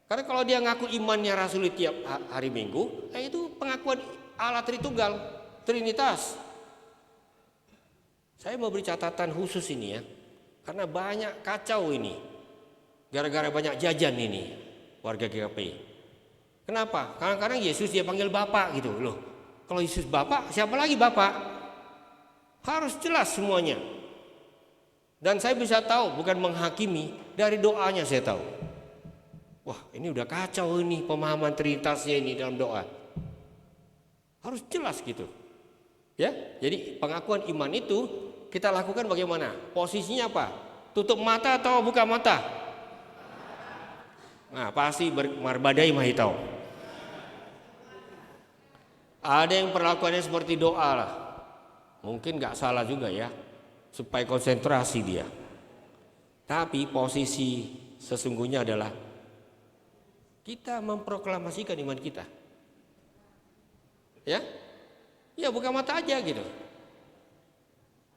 Karena kalau dia ngaku imannya rasuli tiap hari Minggu, itu pengakuan Allah Tritunggal, Trinitas. Saya mau beri catatan khusus ini ya, karena banyak kacau ini. Gara-gara banyak jajan ini warga GKPI. Kenapa? Kadang-kadang Yesus dia panggil Bapak gitu loh. Kalau Yesus Bapak, siapa lagi Bapak? Harus jelas semuanya. Dan saya bisa tahu, bukan menghakimi, dari doanya saya tahu. Wah, ini udah kacau ini pemahaman Trinitasnya ini dalam doa. Harus jelas gitu. Ya, jadi pengakuan iman itu kita lakukan bagaimana? Posisinya apa? Tutup mata atau buka mata? Nah, pasti marbadai mahitau. Ada yang perlakuannya seperti doa lah. Mungkin gak salah juga ya, supaya konsentrasi dia. Tapi posisi sesungguhnya adalah kita memproklamasikan iman kita. Ya, ya buka mata aja gitu.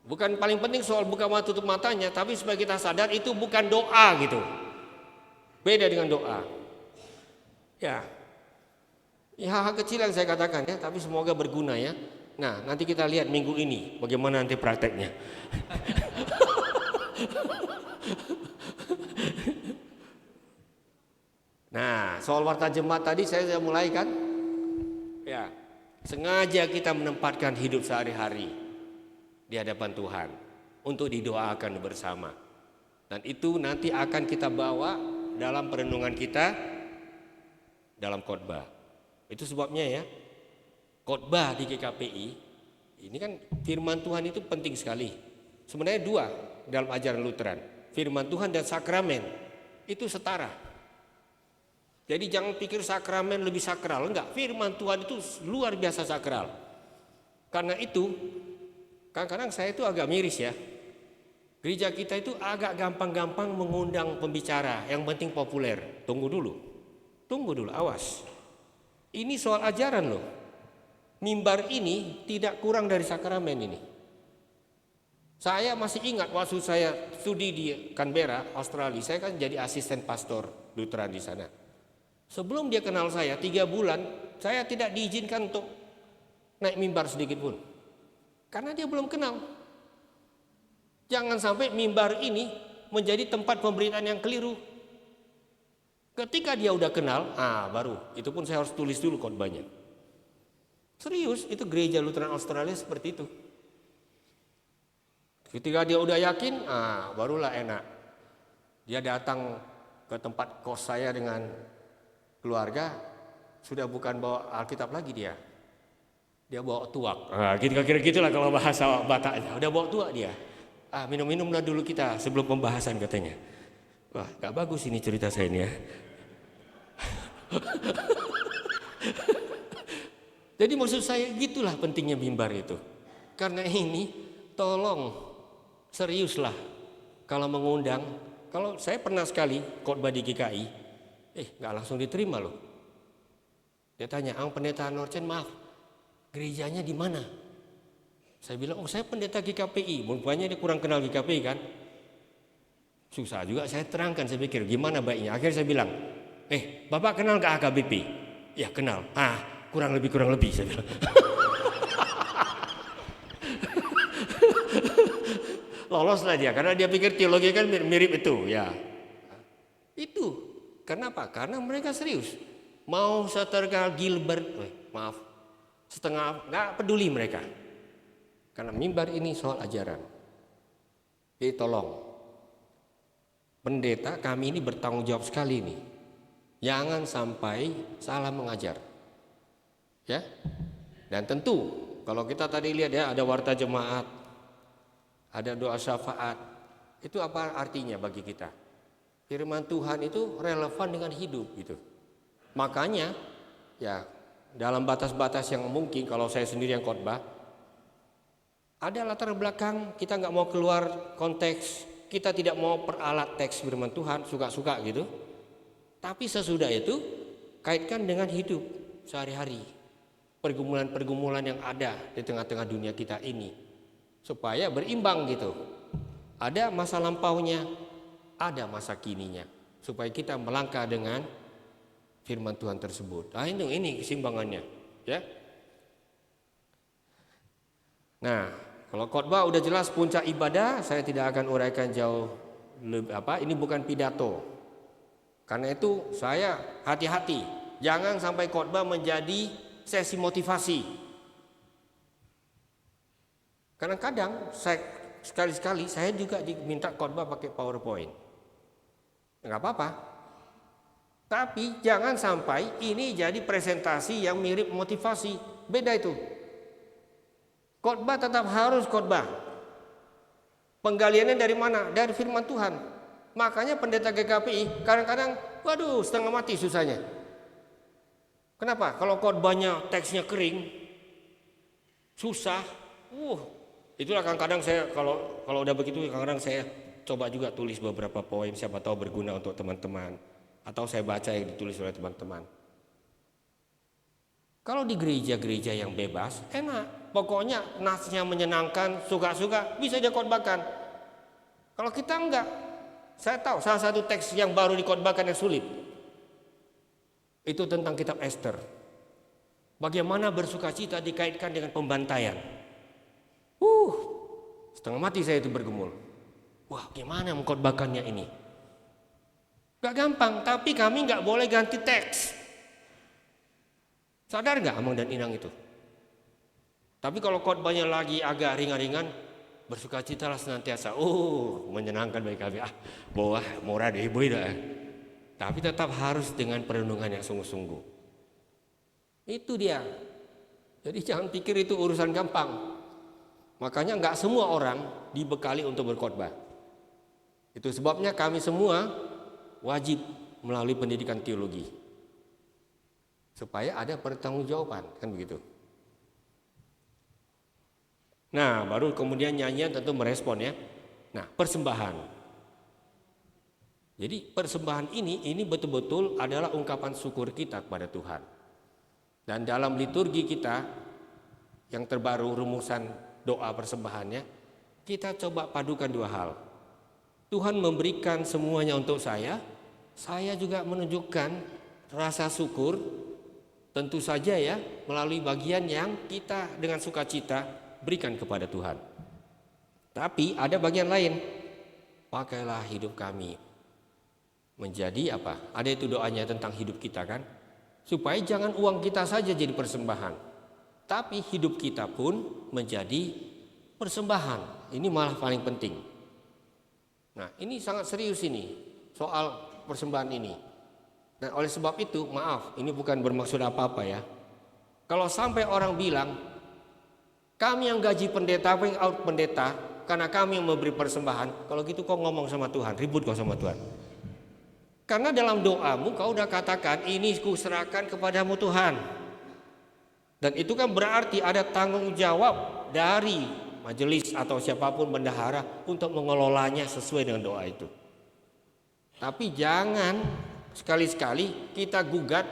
Bukan paling penting soal buka mata tutup matanya, tapi supaya kita sadar itu bukan doa gitu. Beda dengan doa. Ya, hal-hal kecil yang saya katakan ya, tapi semoga berguna ya. Nah, nanti kita lihat minggu ini bagaimana nanti prakteknya. Nah, soal warta jemaat tadi saya sudah mulai kan? Ya, sengaja kita menempatkan hidup sehari-hari di hadapan Tuhan untuk didoakan bersama. Dan itu nanti akan kita bawa dalam perenungan kita dalam khotbah. Itu sebabnya ya, khotbah di GKPI ini kan firman Tuhan itu penting sekali. Sebenarnya dua dalam ajaran Lutheran, firman Tuhan dan sakramen itu setara. Jadi jangan pikir sakramen lebih sakral, enggak. Firman Tuhan itu luar biasa sakral. Karena itu kadang-kadang saya itu agak miris ya. Gereja kita itu agak gampang-gampang mengundang pembicara, yang penting populer. Tunggu dulu, awas. Ini soal ajaran loh. Mimbar ini tidak kurang dari sakramen ini. Saya masih ingat waktu saya studi di Canberra, Australia, saya kan jadi asisten pastor Lutheran di sana. Sebelum dia kenal saya 3 bulan, saya tidak diizinkan untuk naik mimbar sedikit pun. Karena dia belum kenal. Jangan sampai mimbar ini menjadi tempat pemberitaan yang keliru. Ketika dia udah kenal, baru. Itu pun saya harus tulis dulu khotbahnya. Serius, itu gereja Lutheran Australia seperti itu. Ketika dia udah yakin, barulah enak. Dia datang ke tempat kos saya dengan keluarga, sudah bukan bawa Alkitab lagi dia. Dia bawa tuak. Kira-kira gitulah kalau bahasa Bataknya. Udah bawa tuak dia. Minum-minumlah dulu kita sebelum pembahasan katanya. Wah, gak bagus ini cerita saya ini ya. Jadi maksud saya gitulah pentingnya mimbar itu. Karena ini tolong seriuslah kalau mengundang. Kalau saya pernah sekali khotbah di GKI, gak langsung diterima loh. Dia tanya, pendeta Norchen, maaf, gerejanya di mana? Saya bilang, saya pendeta GKPI. Rupanya dia kurang kenal GKPI kan. Susah juga saya terangkan, saya pikir gimana baiknya. Akhirnya saya bilang, Bapak kenal gak AKBP? Ya kenal. Kurang lebih saya bilang. Loloslah dia, karena dia pikir teologi kan mirip itu ya. Itu, kenapa? Karena mereka serius. Mau seterkenal Gilbert, setengah, gak peduli mereka. Karena mimbar ini soal ajaran. Jadi tolong, pendeta kami ini bertanggung jawab sekali nih. Jangan sampai salah mengajar. Ya. Dan tentu kalau kita tadi lihat ya, ada warta jemaat, ada doa syafaat. Itu apa artinya bagi kita? Firman Tuhan itu relevan dengan hidup gitu. Makanya ya dalam batas-batas yang mungkin kalau saya sendiri yang khotbah, ada latar belakang kita nggak mau keluar konteks, kita tidak mau peralat teks firman Tuhan suka-suka gitu. Tapi sesudah itu kaitkan dengan hidup sehari-hari, pergumulan-pergumulan yang ada di tengah-tengah dunia kita ini, supaya berimbang gitu. Ada masa lampaunya, ada masa kininya, supaya kita melangkah dengan firman Tuhan tersebut. Nah, ini keseimbangannya, ya. Nah, kalau khotbah udah jelas puncak ibadah, saya tidak akan uraikan jauh lebih ini bukan pidato. Karena itu saya hati-hati, jangan sampai khotbah menjadi sesi motivasi. Kadang-kadang sekali-sekali saya juga diminta khotbah pakai PowerPoint. Enggak apa-apa. Tapi jangan sampai ini jadi presentasi yang mirip motivasi. Beda itu. Khotbah tetap harus khotbah. Penggaliannya dari mana? Dari firman Tuhan. Makanya pendeta GKPI kadang-kadang waduh setengah mati susahnya. Kenapa? Kalau khotbahnya teksnya kering, susah. Itulah kadang-kadang saya kalau udah begitu kadang-kadang saya coba juga tulis beberapa poin, siapa tahu berguna untuk teman-teman, atau saya baca yang ditulis oleh teman-teman. Kalau di gereja-gereja yang bebas, enak. Pokoknya nasnya menyenangkan, suka-suka bisa dikhotbahkan. Kalau kita enggak, saya tahu salah satu teks yang baru dikhotbahkan yang sulit. Itu tentang kitab Ester. Bagaimana bersukacita dikaitkan dengan pembantaian. Setengah mati saya itu bergumul. Wah, gimana mengkhotbahkannya ini? Gak gampang, tapi kami gak boleh ganti teks. Sadar gak Amang dan Inang itu? Tapi kalau khotbahnya lagi agak ringan-ringan, bersukacitalah senantiasa. Menyenangkan bagi kami. Bawah murah deh ibu dah. Tapi tetap harus dengan perenungan yang sungguh-sungguh. Itu dia. Jadi jangan pikir itu urusan gampang. Makanya nggak semua orang dibekali untuk berkhotbah. Itu sebabnya kami semua wajib melalui pendidikan teologi. Supaya ada pertanggungjawaban, kan begitu. Nah, baru kemudian nyanyian tentu merespon ya. Nah, persembahan. Jadi persembahan ini betul-betul adalah ungkapan syukur kita kepada Tuhan. Dan dalam liturgi kita yang terbaru rumusan doa persembahannya, kita coba padukan dua hal. Tuhan memberikan semuanya untuk saya juga menunjukkan rasa syukur, tentu saja ya, melalui bagian yang kita dengan sukacita berikan kepada Tuhan. Tapi ada bagian lain, pakailah hidup kami menjadi apa? Ada itu doanya tentang hidup kita kan? Supaya jangan uang kita saja jadi persembahan, tapi hidup kita pun menjadi persembahan. Ini malah paling penting. Nah, ini sangat serius ini soal persembahan ini. Dan oleh sebab itu, maaf, ini bukan bermaksud apa-apa ya. Kalau sampai orang bilang, kami yang gaji pendeta, apa yang out pendeta, karena kami yang memberi persembahan, kalau gitu kau ngomong sama Tuhan, ribut kau sama Tuhan. Karena dalam doamu kau udah katakan, ini kuserahkan kepadamu Tuhan. Dan itu kan berarti ada tanggung jawab dari majelis atau siapapun bendahara untuk mengelolanya sesuai dengan doa itu. Tapi jangan sekali-sekali kita gugat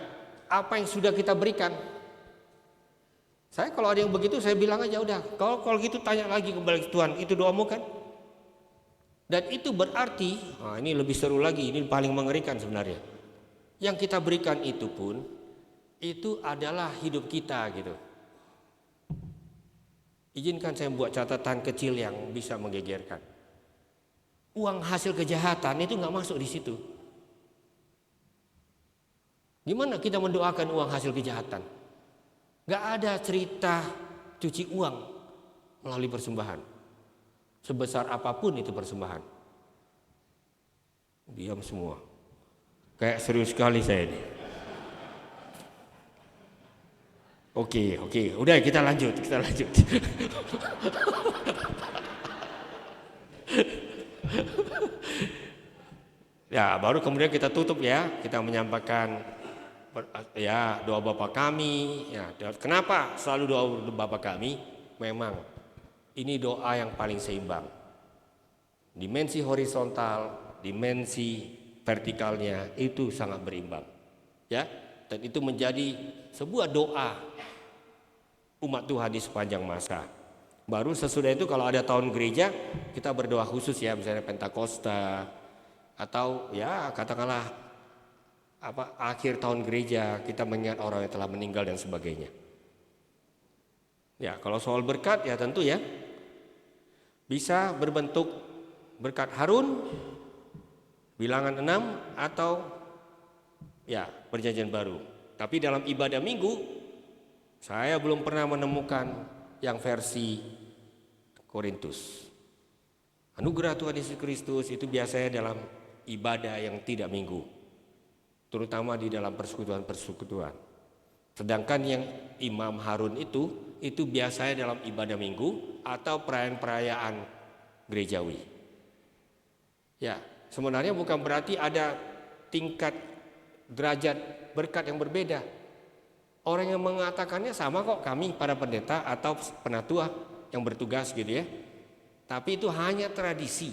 apa yang sudah kita berikan. Saya kalau ada yang begitu saya bilang aja udah, kalau gitu tanya lagi kembali Tuhan, itu doamu kan? Dan itu berarti, ini lebih seru lagi, ini paling mengerikan sebenarnya. Yang kita berikan itu pun, itu adalah hidup kita gitu. Izinkan saya buat catatan kecil yang bisa menggegerkan. Uang hasil kejahatan itu nggak masuk di situ. Gimana kita mendoakan uang hasil kejahatan? Nggak ada cerita cuci uang melalui persembahan. Sebesar apapun itu persembahan. Diam semua. Kayak serius sekali saya ini. Oke, udah kita lanjut. Ya, baru kemudian kita tutup ya, kita menyampaikan Ya, doa Bapa kami. Ya, kenapa selalu doa Bapa kami? Memang ini doa yang paling seimbang. Dimensi horizontal, dimensi vertikalnya itu sangat berimbang. Ya, dan itu menjadi sebuah doa umat Tuhan di sepanjang masa. Baru sesudah itu kalau ada tahun gereja, kita berdoa khusus ya, misalnya Pentakosta atau ya katakanlah akhir tahun gereja, kita mengingat orang yang telah meninggal dan sebagainya. Ya, kalau soal berkat ya tentu ya bisa berbentuk berkat Harun, Bilangan 6 atau ya Perjanjian Baru. Tapi dalam ibadah minggu saya belum pernah menemukan yang versi Korintus. Anugerah Tuhan Yesus Kristus itu biasanya dalam ibadah yang tidak minggu, terutama di dalam persekutuan-persekutuan. Sedangkan yang Imam Harun itu biasanya dalam ibadah minggu atau perayaan-perayaan gerejawi. Ya, sebenarnya bukan berarti ada tingkat derajat berkat yang berbeda. Orang yang mengatakannya sama kok, kami para pendeta atau penatua yang bertugas gitu ya. Tapi itu hanya tradisi.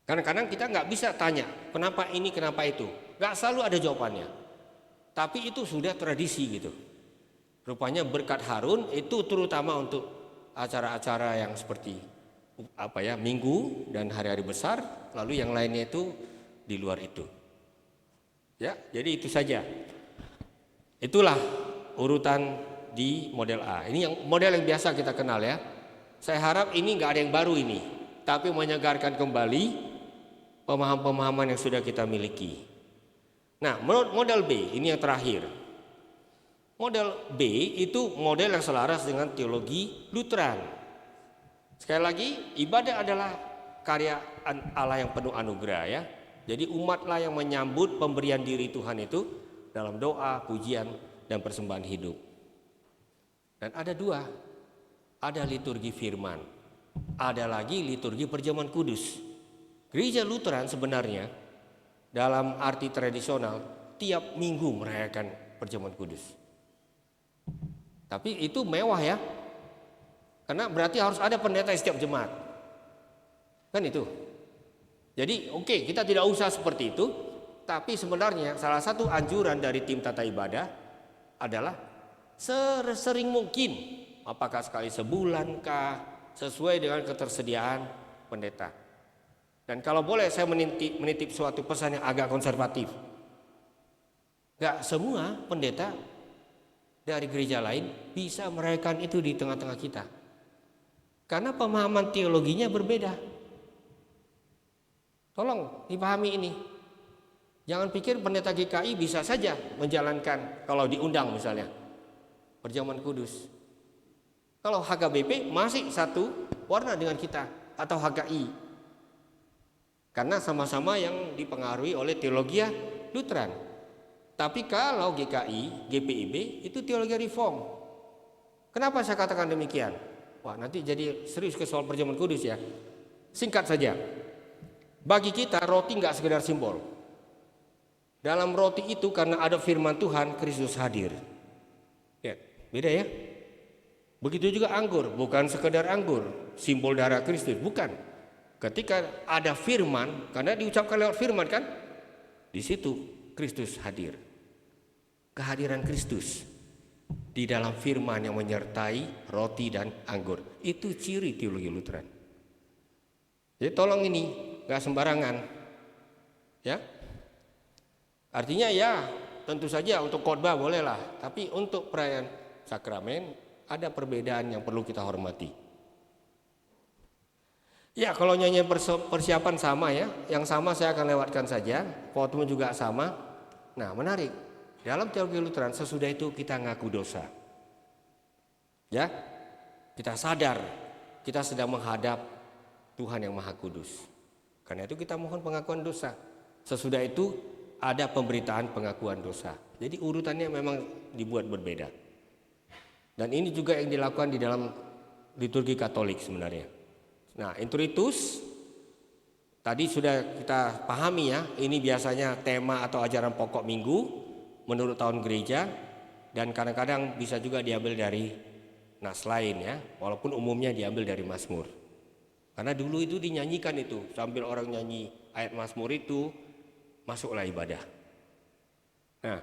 Kadang-kadang kita nggak bisa tanya kenapa ini kenapa itu, nggak selalu ada jawabannya. Tapi itu sudah tradisi gitu. Rupanya berkat Harun itu terutama untuk acara-acara yang seperti minggu dan hari-hari besar, lalu yang lainnya itu di luar itu. Ya, jadi itu saja. Itulah urutan di model A. Ini yang model yang biasa kita kenal ya. Saya harap ini nggak ada yang baru ini, tapi menyegarkan kembali pemahaman-pemahaman yang sudah kita miliki. Nah, model B ini yang terakhir. Model B itu model yang selaras dengan teologi Lutheran. Sekali lagi, ibadah adalah karya Allah yang penuh anugerah ya. Jadi umatlah yang menyambut pemberian diri Tuhan itu dalam doa, pujian, dan persembahan hidup. Dan ada dua, ada liturgi firman, ada lagi liturgi perjamuan kudus. Gereja Lutheran sebenarnya dalam arti tradisional tiap minggu merayakan perjamuan kudus. Tapi itu mewah ya, karena berarti harus ada pendeta di setiap jemaat. Kan itu. Jadi kita tidak usah seperti itu. Tapi sebenarnya salah satu anjuran dari tim tata ibadah adalah sesering mungkin, apakah sekali sebulan kah, sesuai dengan ketersediaan pendeta. Dan kalau boleh saya menitip suatu pesan yang agak konservatif. Gak semua pendeta dari gereja lain bisa merayakan itu di tengah-tengah kita. Karena pemahaman teologinya berbeda. Tolong dipahami ini. Jangan pikir pendeta GKI bisa saja menjalankan kalau diundang misalnya perjamuan kudus. Kalau HKBP masih satu warna dengan kita atau HKI. Karena sama-sama yang dipengaruhi oleh teologi Lutheran. Tapi kalau GKI, GPIB itu teologi reform. Kenapa saya katakan demikian? Wah, nanti jadi serius ke soal perjamuan kudus ya. Singkat saja. Bagi kita roti nggak sekedar simbol. Dalam roti itu karena ada firman Tuhan, Kristus hadir. Ya, beda ya. Begitu juga anggur, bukan sekedar anggur, simbol darah Kristus, bukan. Ketika ada firman, karena diucapkan lewat firman kan, di situ Kristus hadir. Kehadiran Kristus di dalam firman yang menyertai roti dan anggur, itu ciri teologi Lutheran. Jadi tolong ini gak sembarangan, ya. Artinya ya tentu saja untuk khotbah bolehlah, tapi untuk perayaan sakramen ada perbedaan yang perlu kita hormati. Ya, kalau nyanyian persiapan sama ya, yang sama saya akan lewatkan saja, khotbah juga sama. Nah, menarik. Dalam teologi Lutheran sesudah itu kita ngaku dosa. Ya. Kita sadar kita sedang menghadap Tuhan yang Maha Kudus. Karena itu kita mohon pengakuan dosa. Sesudah itu ada pemberitaan pengakuan dosa. Jadi urutannya memang dibuat berbeda. Dan ini juga yang dilakukan di dalam liturgi Katolik sebenarnya. Nah, introitus tadi sudah kita pahami ya, ini biasanya tema atau ajaran pokok minggu menurut tahun gereja, dan kadang-kadang bisa juga diambil dari nas lain ya, walaupun umumnya diambil dari Mazmur. Karena dulu itu dinyanyikan itu, sambil orang nyanyi ayat Mazmur itu, masuklah ibadah. Nah,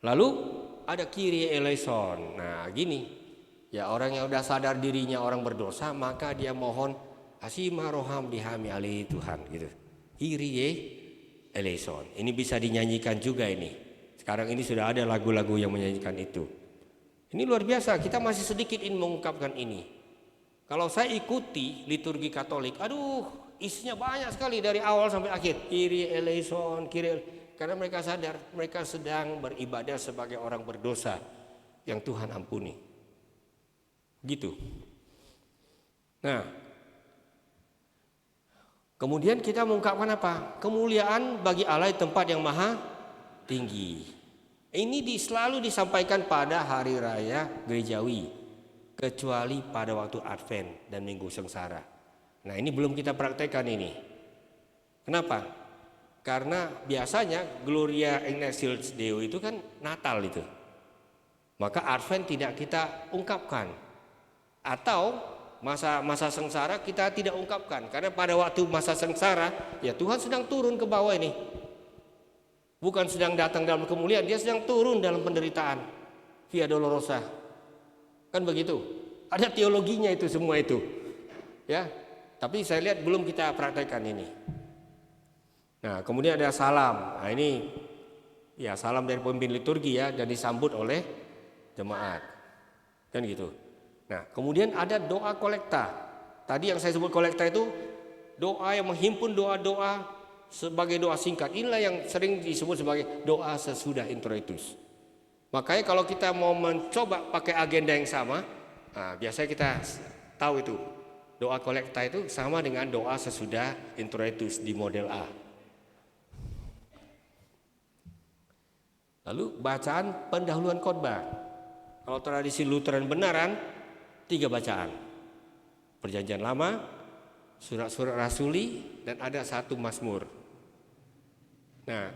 lalu ada Kyrie eleison. Nah, gini, ya orang yang udah sadar dirinya orang berdosa, maka dia mohon Hasima roham dihami alih Tuhan gitu. Kyrie eleison. Ini bisa dinyanyikan juga ini. Sekarang ini sudah ada lagu-lagu yang menyanyikan itu. Ini luar biasa, kita masih sedikit ini mengungkapkan ini. Kalau saya ikuti liturgi Katolik, aduh, isinya banyak sekali dari awal sampai akhir. Kyrie eleison, karena mereka sadar mereka sedang beribadah sebagai orang berdosa yang Tuhan ampuni. Gitu. Nah, kemudian kita mengungkapkan apa? Kemuliaan bagi Allah di tempat yang maha tinggi. Ini selalu disampaikan pada hari raya gerejawi, kecuali pada waktu Advent dan Minggu Sengsara. Nah, ini belum kita praktekkan ini. Kenapa? Karena biasanya Gloria in Excelsis Deo itu kan Natal itu. Maka Advent tidak kita ungkapkan. Atau masa sengsara kita tidak ungkapkan. Karena pada waktu masa sengsara, ya Tuhan sedang turun ke bawah ini. Bukan sedang datang dalam kemuliaan, dia sedang turun dalam penderitaan. Via Dolorosa. Kan begitu. Ada teologinya itu semua itu. Ya. Tapi saya lihat belum kita praktekkan ini. Nah, kemudian ada salam. Nah, ini ya salam dari pemimpin liturgi ya, dan disambut oleh jemaat. Kan gitu. Nah, kemudian ada doa kolekta. Tadi yang saya sebut kolekta itu doa yang menghimpun doa-doa sebagai doa singkat. Inilah yang sering disebut sebagai doa sesudah introitus. Makanya kalau kita mau mencoba pakai agenda yang sama, nah, biasanya kita tahu itu. Doa kolekta itu sama dengan doa sesudah introitus di model A. Lalu bacaan pendahuluan khotbah. Kalau tradisi Lutheran benaran, 3 bacaan. Perjanjian Lama, surat-surat rasuli, dan ada 1 Mazmur. Nah,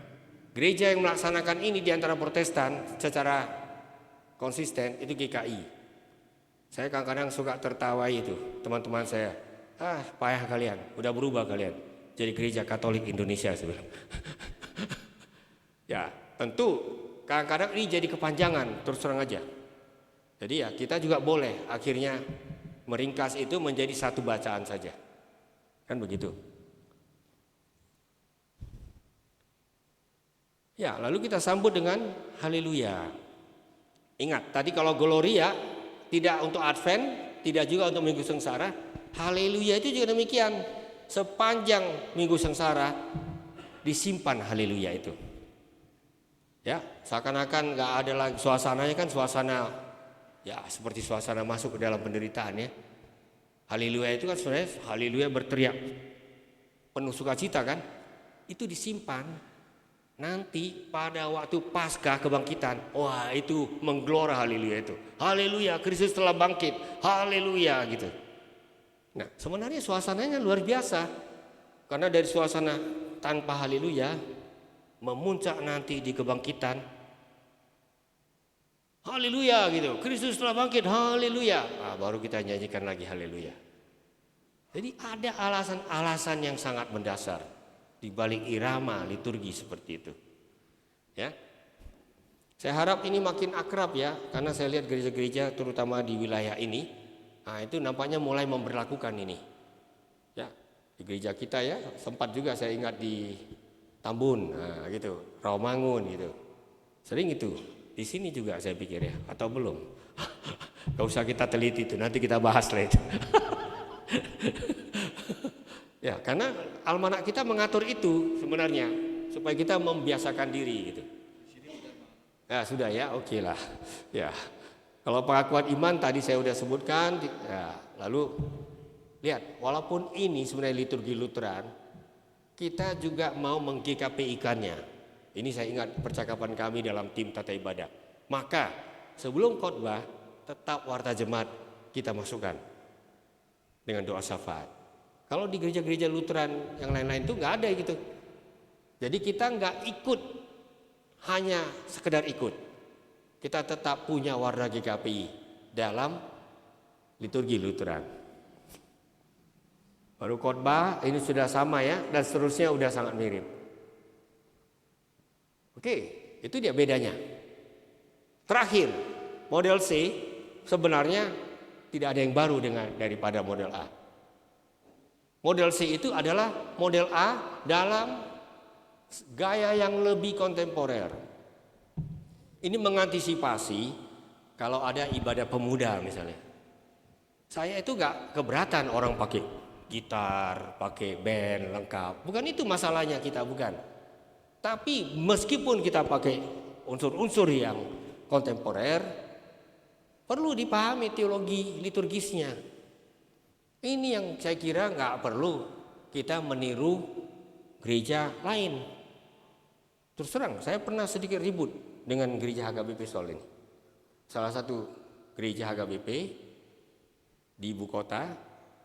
gereja yang melaksanakan ini di antara Protestan secara konsisten itu GKI. Saya kadang-kadang suka tertawai itu, teman-teman saya. Payah kalian, udah berubah kalian. Jadi gereja Katolik Indonesia sebenarnya. Ya, tentu kadang-kadang ini jadi kepanjangan, terus terang aja. Jadi ya kita juga boleh akhirnya meringkas itu menjadi 1 bacaan saja. Kan begitu. Ya, lalu kita sambut dengan haleluya. Ingat, tadi kalau Gloria tidak untuk Advent, tidak juga untuk Minggu Sengsara. Haleluya itu juga demikian. Sepanjang Minggu Sengsara disimpan haleluya itu. Ya, seakan-akan nggak ada lagi suasananya, kan suasana ya seperti suasana masuk ke dalam penderitaan ya. Haleluya itu kan sebenarnya haleluya berteriak penuh sukacita kan. Itu disimpan nanti pada waktu Paskah kebangkitan. Wah, itu menggelora haleluya itu. Haleluya, Kristus telah bangkit. Haleluya gitu. Nah, sebenarnya suasananya luar biasa. Karena dari suasana tanpa haleluya memuncak nanti di kebangkitan. Haleluya gitu. Kristus telah bangkit. Haleluya. Nah, baru kita nyanyikan lagi haleluya. Jadi ada alasan-alasan yang sangat mendasar di balik irama liturgi seperti itu. Ya. Saya harap ini makin akrab ya, karena saya lihat gereja-gereja terutama di wilayah ini, nah itu nampaknya mulai memberlakukan ini. Ya, di gereja kita ya, sempat juga saya ingat di Tambun, nah gitu, Rawamangun gitu. Sering itu. Di sini juga saya pikir ya, atau belum? Gak usah kita teliti itu, nanti kita bahas lah itu. Ya, karena almanak kita mengatur itu sebenarnya supaya kita membiasakan diri gitu. Ya sudah ya, oke lah. Ya, kalau pengakuan iman tadi saya sudah sebutkan. Ya, lalu lihat, walaupun ini sebenarnya liturgi Lutheran, kita juga mau meng-GKPI-kannya. Ini saya ingat percakapan kami dalam tim tata ibadah. Maka sebelum khotbah tetap warta jemaat kita masukkan dengan doa syafaat. Kalau di gereja-gereja Lutheran yang lain-lain itu nggak ada gitu. Jadi kita nggak ikut hanya sekedar ikut. Kita tetap punya warna GKPI dalam liturgi Lutheran. Baru khotbah ini sudah sama ya, dan seterusnya udah sangat mirip. Oke, itu dia bedanya. Terakhir, model C sebenarnya tidak ada yang baru daripada model A. Model C itu adalah model A dalam gaya yang lebih kontemporer. Ini mengantisipasi kalau ada ibadah pemuda misalnya. Saya itu gak keberatan orang pakai gitar, pakai band lengkap. Bukan itu masalahnya kita, bukan. Tapi meskipun kita pakai unsur-unsur yang kontemporer, perlu dipahami teologi liturgisnya. Ini yang saya kira nggak perlu kita meniru gereja lain. Terus terang, saya pernah sedikit ribut dengan gereja HKBP soal ini. Salah satu gereja HKBP di ibu kota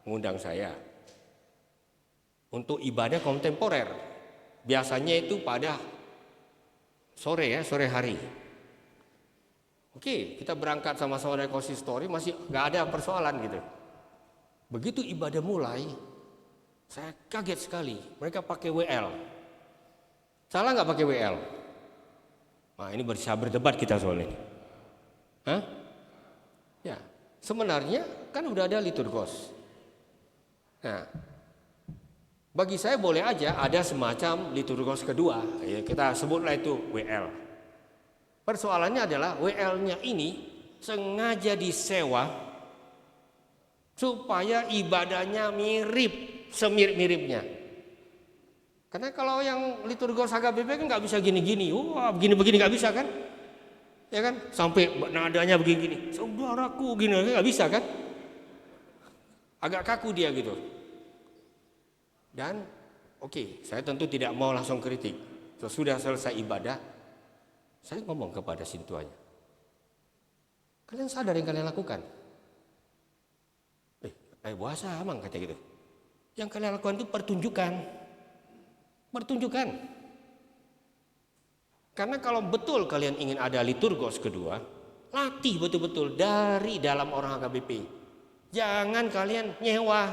mengundang saya untuk ibadah kontemporer. Biasanya itu pada sore hari. Oke, kita berangkat sama-sama dari konsistori, masih nggak ada persoalan gitu. Begitu ibadah mulai, saya kaget sekali. Mereka pakai WL. Salah nggak pakai WL? Nah, ini bisa berdebat kita soal ini. Hah? Ya, sebenarnya kan udah ada liturgos. Nah, bagi saya boleh aja ada semacam liturgos kedua. Ya, kita sebutlah itu WL. Persoalannya adalah WL-nya ini sengaja disewa supaya ibadahnya mirip, semirip-miripnya. Karena kalau yang liturgos HKBP kan nggak bisa gini-gini, wah begini-begini nggak bisa kan? Ya kan? Sampai nadanya begini-gini, saudaraku gini nggak bisa kan? Agak kaku dia gitu. Dan oke, saya tentu tidak mau langsung kritik. Sesudah selesai ibadah, saya ngomong kepada sintuanya, kalian sadar yang kalian lakukan? Puasa emang kata gitu. Yang kalian lakukan itu pertunjukan. Karena kalau betul kalian ingin ada liturgos kedua, latih betul-betul dari dalam orang HKBP. Jangan kalian nyewa.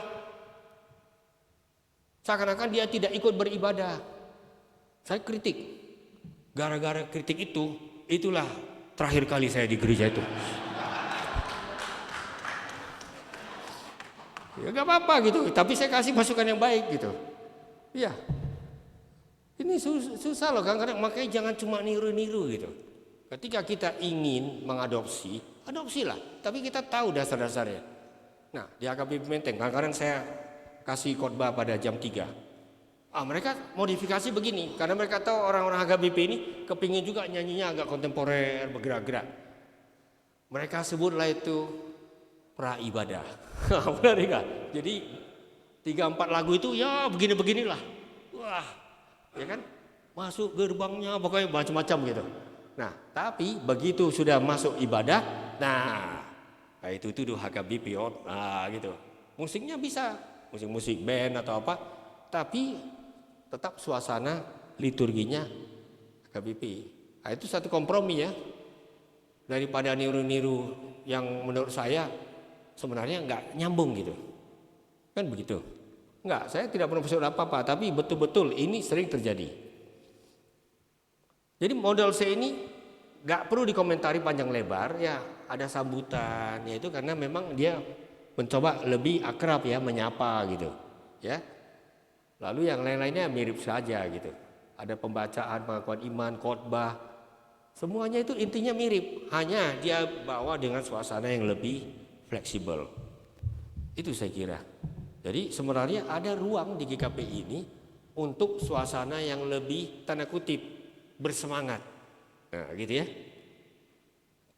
Seakan-akan dia tidak ikut beribadah. Saya kritik. Gara-gara kritik itu, itulah terakhir kali saya di gereja itu. Ya gak apa-apa gitu, tapi saya kasih masukan yang baik gitu. Iya. Ini susah loh kadang-kadang, makanya jangan cuma niru-niru gitu. Ketika kita ingin mengadopsi, adopsilah, tapi kita tahu dasar-dasarnya. Nah, di HKBP Menteng kadang-kadang saya kasih khotbah pada jam 3. Mereka modifikasi begini, karena mereka tahu orang-orang HKBP ini kepingin juga nyanyinya agak kontemporer, bergerak-gerak. Mereka sebutlah itu pra ibadah. Benar enggak? Jadi 3-4 lagu itu ya begini-beginilah. Wah, ya kan? Masuk gerbangnya pokoknya macam-macam gitu. Nah, tapi begitu sudah masuk ibadah, nah itu tuh HKBP gitu. Musiknya bisa, musik-musik band atau apa, tapi tetap suasana liturginya HKBP. Nah, itu satu kompromi ya. Daripada niru-niru yang menurut saya sebenarnya nggak nyambung gitu, kan begitu? Nggak, saya tidak pernah maksud apa-apa, tapi betul-betul ini sering terjadi. Jadi model C ini nggak perlu dikomentari panjang lebar, ya ada sambutan, yaitu karena memang dia mencoba lebih akrab ya, menyapa gitu, ya. Lalu yang lain-lainnya mirip saja gitu. Ada pembacaan, pengakuan iman, khotbah, semuanya itu intinya mirip, hanya dia bawa dengan suasana yang lebih fleksibel. Itu saya kira. Jadi sebenarnya ada ruang di GKPI ini untuk suasana yang lebih tanda kutip bersemangat. Nah, gitu ya.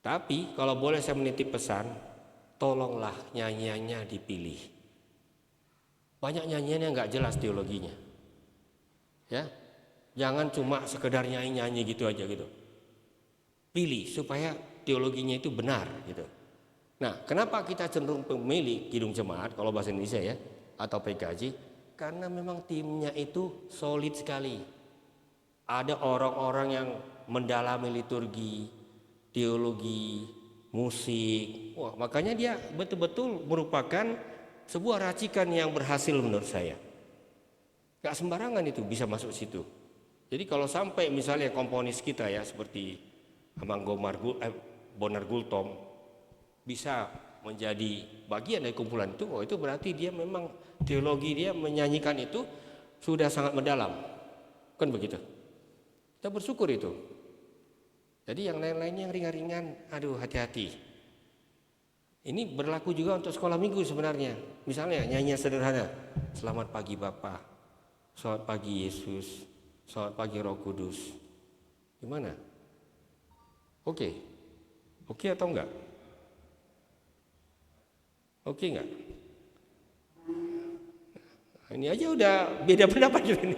Tapi kalau boleh saya menitip pesan, tolonglah nyanyiannya dipilih. Banyak nyanyian yang nggak jelas teologinya. Ya. Jangan cuma sekedar nyanyi-nyanyi gitu aja gitu. Pilih supaya teologinya itu benar gitu. Nah, kenapa kita cenderung memilih Kidung Jemaat kalau bahasa Indonesia ya, atau PKJ? Karena memang timnya itu solid sekali. Ada orang-orang yang mendalami liturgi, teologi, musik. Wah, makanya dia betul-betul merupakan sebuah racikan yang berhasil menurut saya. Gak sembarangan itu bisa masuk situ. Jadi kalau sampai misalnya komponis kita ya seperti Amanggo Bonar Gultom bisa menjadi bagian dari kumpulan itu, oh itu berarti dia memang teologi dia menyanyikan itu sudah sangat mendalam. Kan begitu. Kita bersyukur itu. Jadi yang lain-lainnya yang ringan-ringan, aduh hati-hati. Ini berlaku juga untuk sekolah minggu sebenarnya. Misalnya nyanyian sederhana, selamat pagi Bapa, selamat pagi Yesus, selamat pagi Roh Kudus. Gimana? Oke atau enggak? Oke enggak? Ini aja udah beda pendapat ini.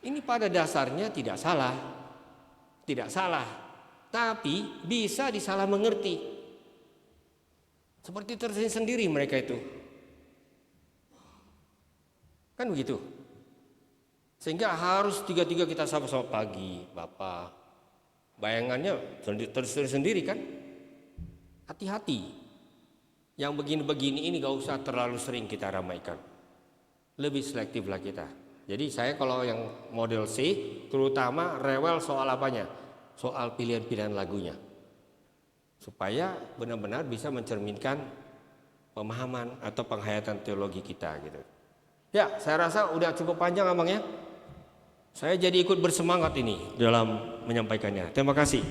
Ini pada dasarnya tidak salah, tapi bisa disalah mengerti. Seperti tersendiri mereka itu, kan begitu. Sehingga harus tiga-tiga kita sama-sama pagi, Bapak. Bayangannya tersendiri kan? Hati-hati. Yang begini-begini ini gak usah terlalu sering kita ramaikan. Lebih selektiflah kita. Jadi saya kalau yang model C terutama rewel soal apanya? Soal pilihan-pilihan lagunya. Supaya benar-benar bisa mencerminkan pemahaman atau penghayatan teologi kita gitu. Ya, saya rasa udah cukup panjang Abang ya. Saya jadi ikut bersemangat ini dalam menyampaikannya. Terima kasih.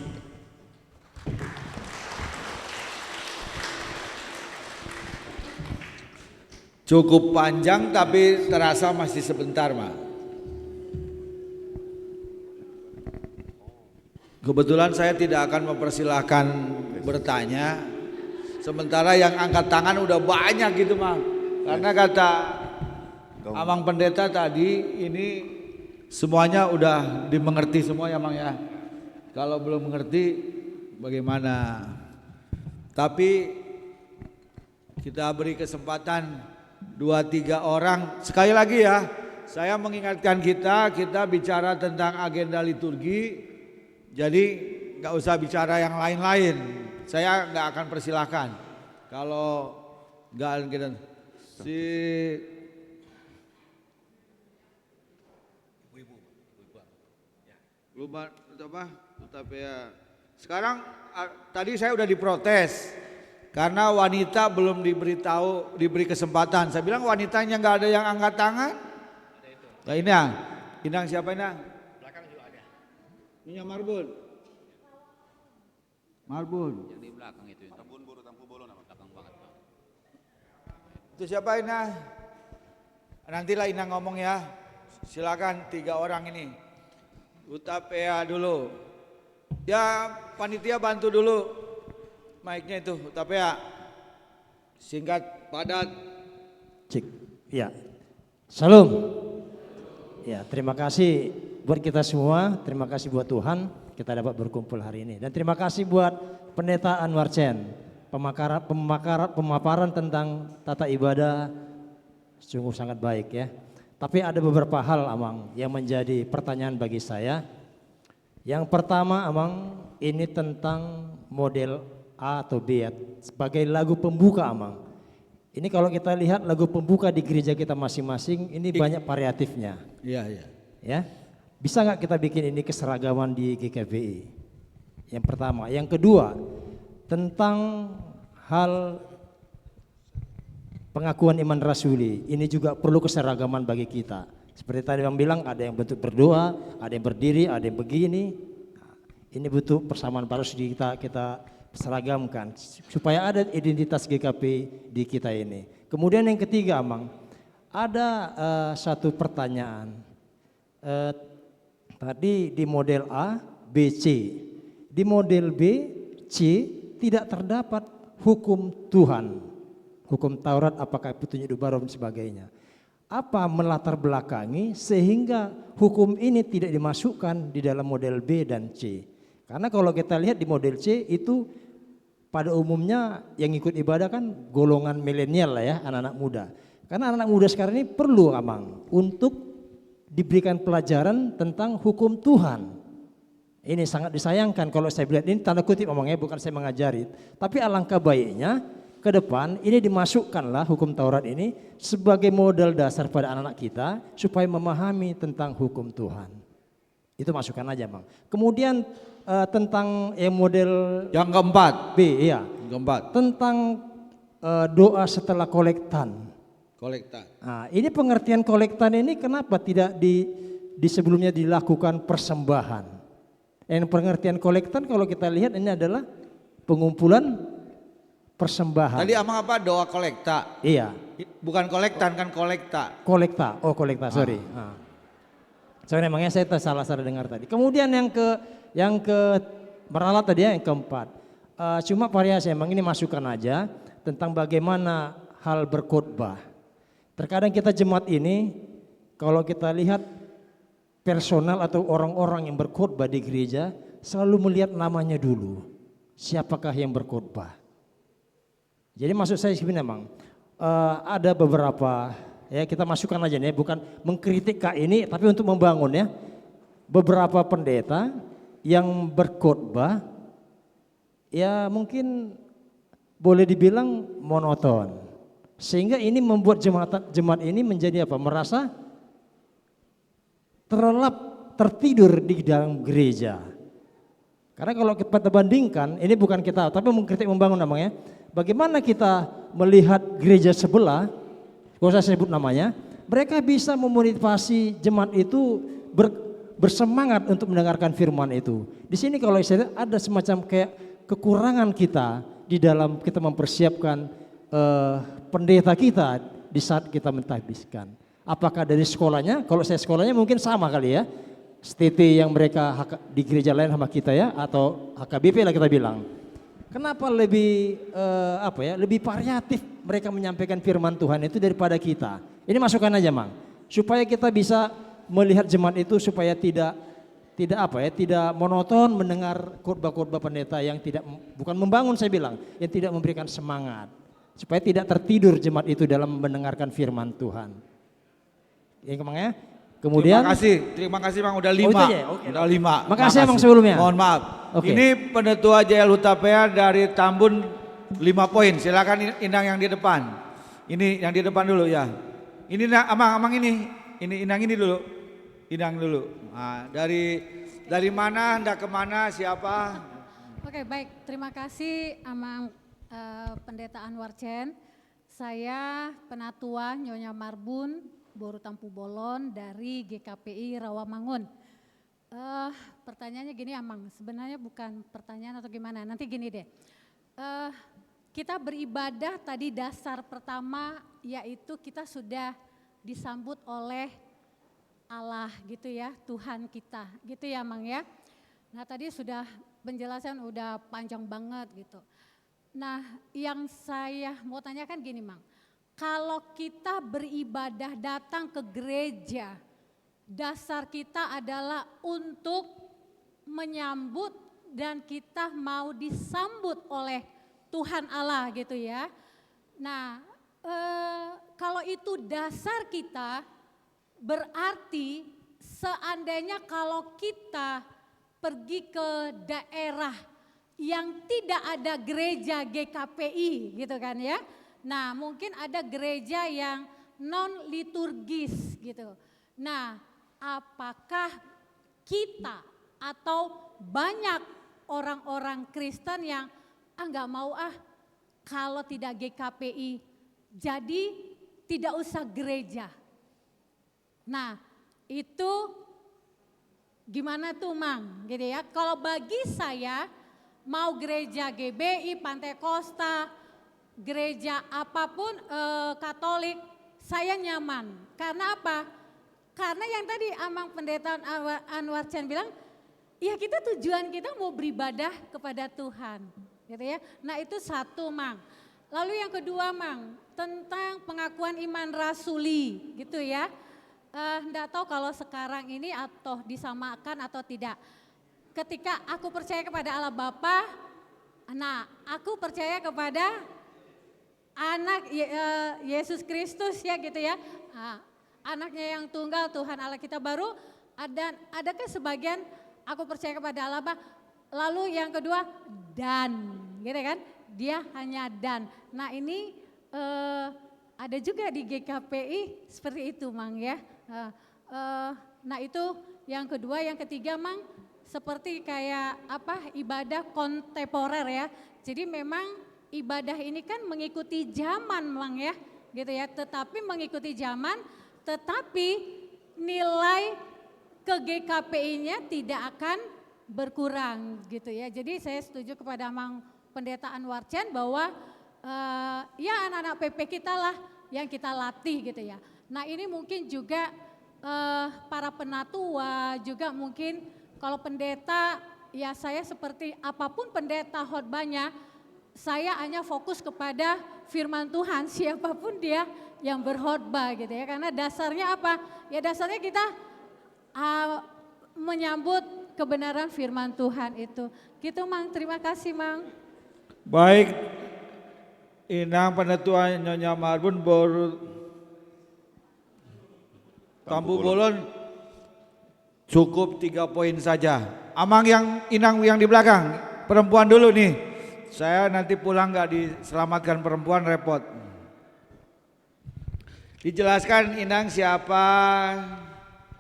Cukup panjang tapi terasa masih sebentar, Mak. Kebetulan saya tidak akan mempersilahkan bertanya. Sementara yang angkat tangan udah banyak gitu, Mak. Karena kata Abang Pendeta tadi ini semuanya udah dimengerti semua ya, Mang ya. Kalau belum mengerti bagaimana? Tapi kita beri kesempatan 2-3 orang. Sekali lagi ya, saya mengingatkan kita bicara tentang agenda liturgi. Jadi nggak usah bicara yang lain-lain. Saya nggak akan persilahkan. Kalau nggak kita si lupa apa? Tapi ya sekarang tadi saya udah diprotes. Karena wanita belum diberi kesempatan. Saya bilang wanitanya nggak ada yang angkat tangan. Nah, Inang siapa Inang? Belakang juga ada. Ini Marbun. Yang di belakang itu. Tampu bolo nama belakang banget. Itu siapa Inang? Nantilah Inang ngomong ya. Silakan 3 orang ini. Utapea dulu. Ya panitia bantu dulu. Mic-nya itu, tapi ya singkat, padat. Cik, ya. Salam. Ya, terima kasih buat kita semua, terima kasih buat Tuhan kita dapat berkumpul hari ini. Dan terima kasih buat Pendeta Anwar Chen, pemaparan tentang tata ibadah sungguh sangat baik ya. Tapi ada beberapa hal Amang yang menjadi pertanyaan bagi saya. Yang pertama Amang, ini tentang model A atau B ya, sebagai lagu pembuka Amang. Ini kalau kita lihat lagu pembuka di gereja kita masing-masing ini banyak variatifnya. Iya. Ya, bisa nggak kita bikin ini keseragaman di GKBI? Yang pertama, yang kedua tentang hal pengakuan iman rasuli. Ini juga perlu keseragaman bagi kita. Seperti tadi Bang bilang ada yang bentuk berdoa, ada yang berdiri, ada yang begini. Ini butuh persamaan harus kita seragamkan supaya ada identitas GKP di kita ini. Kemudian yang ketiga Amang, ada satu pertanyaan. Tadi di model A, B, C. Di model B, C tidak terdapat hukum Tuhan. Hukum Taurat apakah petunjuk baru dan sebagainya. Apa melatar belakangi sehingga hukum ini tidak dimasukkan di dalam model B dan C. Karena kalau kita lihat di model C itu pada umumnya yang ikut ibadah kan golongan milenial lah ya, anak-anak muda. Karena anak-anak muda sekarang ini perlu Amang untuk diberikan pelajaran tentang hukum Tuhan. Ini sangat disayangkan kalau saya lihat, ini tanda kutip omongnya, bukan saya mengajari. Tapi alangkah baiknya ke depan ini dimasukkanlah hukum Taurat ini sebagai modal dasar pada anak-anak kita supaya memahami tentang hukum Tuhan. Itu masukkan aja Bang. Kemudian tentang model Yang keempat, B, iya. yang keempat, Tentang doa setelah kolektan. kolektan. Nah, ini pengertian kolektan ini kenapa tidak di sebelumnya dilakukan persembahan? Yang pengertian kolektan kalau kita lihat ini adalah pengumpulan persembahan. Tadi Amang apa? Doa kolekta. Iya, Bukan kolektan kan kolekta. kolekta. Oh, kolekta, sorry. Sorry, emangnya saya salah dengar tadi. Kemudian yang ke meralat tadi ya, yang keempat. Cuma variasi, emang ini masukkan aja tentang bagaimana hal berkhotbah. Terkadang kita jemaat ini kalau kita lihat personal atau orang-orang yang berkhotbah di gereja selalu melihat namanya dulu. Siapakah yang berkhotbah? Jadi maksud saya sebenarnya memang ada beberapa, ya kita masukkan aja nih, bukan mengkritik Kak ini tapi untuk membangun ya. Beberapa pendeta yang berkhotbah ya mungkin boleh dibilang monoton. Sehingga ini membuat jemaat ini menjadi apa? Merasa terlelap, tertidur di dalam gereja. Karena kalau kita bandingkan, ini bukan kita, tapi mengkritik membangun namanya. Bagaimana kita melihat gereja sebelah, kalau saya sebut namanya, mereka bisa memotivasi jemaat itu bersemangat untuk mendengarkan firman itu. Di sini kalau saya lihat ada semacam kayak kekurangan kita di dalam kita mempersiapkan pendeta kita di saat kita mentahbiskan. Apakah dari sekolahnya? Kalau saya sekolahnya mungkin sama kali ya. STT yang mereka di gereja lain sama kita ya, atau HKBP lah kita bilang. Kenapa lebih lebih variatif mereka menyampaikan firman Tuhan itu daripada kita? Ini masukkan aja Mang, supaya kita bisa melihat jemaat itu supaya tidak monoton mendengar khotbah-khotbah pendeta yang bukan membangun, saya bilang, yang tidak memberikan semangat, supaya tidak tertidur jemaat itu dalam mendengarkan firman Tuhan. Ya kemangnya. Kemudian Terima kasih Bang, udah 5. itu aja? Oke. Udah 5. Makasih Bang sebelumnya. Mohon maaf. Oke. Ini Penetua Jaya Hutapea dari Tambun 5 poin. Silakan Inang yang di depan. Ini yang di depan dulu ya. Ini Amang ini. Ini Inang ini dulu. Inang dulu. Nah, dari mana, hendak kemana, siapa? Oke, baik. Terima kasih Amang Pendeta Anwar Chen. Saya Penatua Nyonya Marbun Boru Tampu Bolon dari GKPI Rawamangun. Pertanyaannya gini Amang, sebenarnya bukan pertanyaan atau gimana, nanti gini deh. Kita beribadah tadi dasar pertama yaitu kita sudah disambut oleh Allah gitu ya, Tuhan kita gitu ya Amang ya. Nah tadi sudah penjelasan udah panjang banget gitu. Nah yang saya mau tanyakan gini Mang, kalau kita beribadah datang ke gereja, dasar kita adalah untuk menyambut dan kita mau disambut oleh Tuhan Allah gitu ya. Nah kalau itu dasar kita, berarti seandainya kalau kita pergi ke daerah yang tidak ada gereja GKPI gitu kan ya. Nah mungkin ada gereja yang non liturgis gitu. Nah apakah kita atau banyak orang-orang Kristen yang nggak mau kalau tidak GKPI jadi tidak usah gereja. Nah itu gimana tuh Mang gitu ya. Kalau bagi saya mau gereja GBI, Pantai Kosta, gereja apapun Katolik, saya nyaman. Karena apa? Karena yang tadi Amang Pendeta Anwar Chen bilang, ya kita tujuan kita mau beribadah kepada Tuhan, gitu ya. Nah itu satu Mang. Lalu yang kedua Mang, tentang pengakuan iman rasuli, gitu ya. Enggak tahu kalau sekarang ini atau disamakan atau tidak. Ketika aku percaya kepada Allah Bapa, nah aku percaya kepada anak Yesus Kristus ya gitu ya. Nah, anaknya yang tunggal Tuhan Allah kita baru adakah sebagian aku percaya kepada Allah Bapa. Lalu yang kedua dan gitu kan, dia hanya dan. Nah ini ada juga di GKPI seperti itu Mang ya. Nah itu yang kedua, yang ketiga Mang seperti kayak ibadah kontemporer ya. Jadi memang ibadah ini kan mengikuti zaman Mang ya gitu ya. Tetapi mengikuti zaman tetapi nilai ke GKPI-nya tidak akan berkurang gitu ya. Jadi saya setuju kepada Mang Pendeta Anwar Chen bahwa ya anak-anak PP kita lah yang kita latih gitu ya. Nah ini mungkin juga para penatua juga mungkin kalau pendeta ya saya seperti apapun pendeta khotbahnya saya hanya fokus kepada firman Tuhan siapapun dia yang berkhotbah gitu ya. Karena dasarnya apa? Ya dasarnya kita menyambut kebenaran firman Tuhan itu. Gitu Mang, terima kasih Mang. Baik, Inang Penetua Nyonya Marbun Tampu Bolon cukup 3 poin saja. Amang Inang yang di belakang, perempuan dulu nih. Saya nanti pulang nggak diselamatkan perempuan repot. Dijelaskan Inang siapa?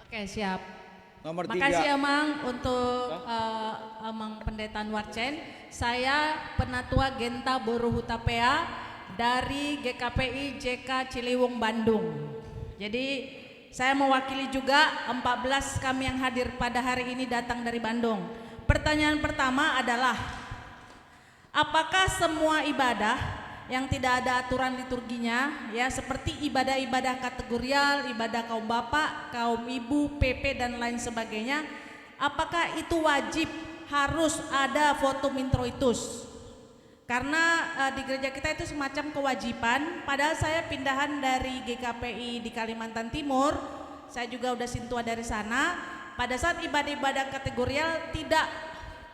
Oke siap. Nomor 3. Makasih Amang untuk Amang Pendeta Anwar Chen. Saya Penatua Genta Boru Hutapea dari GKPI JK Ciliwung Bandung. Jadi saya mewakili juga 14 kami yang hadir pada hari ini datang dari Bandung. Pertanyaan pertama adalah apakah semua ibadah yang tidak ada aturan liturginya ya seperti ibadah-ibadah kategorial, ibadah kaum bapak, kaum ibu, PP dan lain sebagainya, apakah itu wajib harus ada fotum introitus? Karena di gereja kita itu semacam kewajiban, padahal saya pindahan dari GKPI di Kalimantan Timur, saya juga udah sintua dari sana. Pada saat ibadah-ibadah kategorial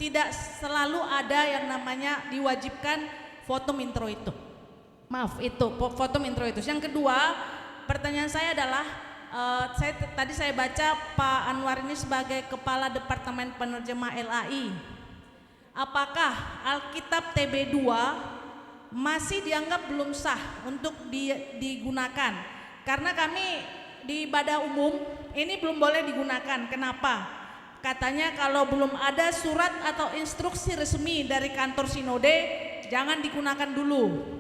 tidak selalu ada yang namanya diwajibkan fotum introitus. Maaf, itu fotum introitus. Yang kedua, pertanyaan saya adalah tadi saya baca Pak Anwar ini sebagai Kepala Departemen Penerjemah LAI. Apakah Alkitab TB2 masih dianggap belum sah untuk digunakan? Karena kami di ibadah umum ini belum boleh digunakan. Kenapa? Katanya kalau belum ada surat atau instruksi resmi dari kantor sinode, jangan digunakan dulu.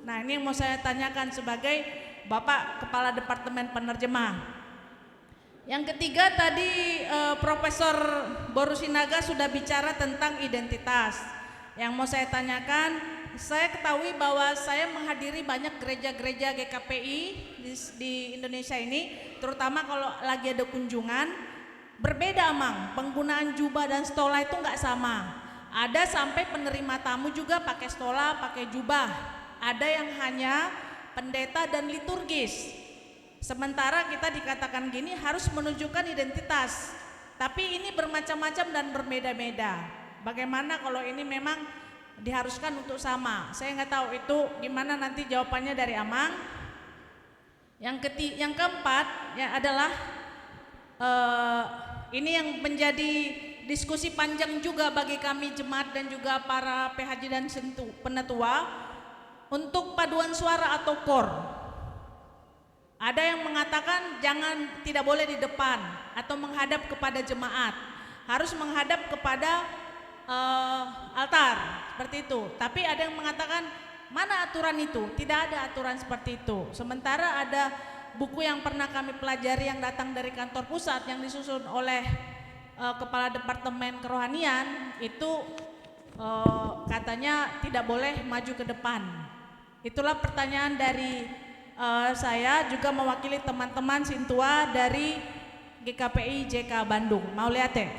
Nah ini yang mau saya tanyakan sebagai Bapak Kepala Departemen Penerjemah. Yang ketiga tadi Profesor Boru Sinaga sudah bicara tentang identitas. Yang mau saya tanyakan, saya ketahui bahwa saya menghadiri banyak gereja-gereja GKPI di Indonesia ini, terutama kalau lagi ada kunjungan, berbeda Amang, penggunaan jubah dan stola itu nggak sama. Ada sampai penerima tamu juga pakai stola, pakai jubah. Ada yang hanya pendeta dan liturgis. Sementara kita dikatakan gini harus menunjukkan identitas. Tapi ini bermacam-macam dan berbeda-beda. Bagaimana kalau ini memang diharuskan untuk sama? Saya nggak tahu itu gimana nanti jawabannya dari Amang. Yang keempat ya adalah ini yang menjadi diskusi panjang juga bagi kami jemaat dan juga para PHJ dan penatua. Untuk paduan suara atau kor, ada yang mengatakan tidak boleh di depan atau menghadap kepada jemaat, harus menghadap kepada altar seperti itu. Tapi ada yang mengatakan mana aturan itu? Tidak ada aturan seperti itu. Sementara ada buku yang pernah kami pelajari yang datang dari kantor pusat yang disusun oleh Kepala Departemen Kerohanian itu katanya tidak boleh maju ke depan. Itulah pertanyaan dari saya juga mewakili teman-teman Sintua dari GKPI JK Bandung. Mau lihat ya?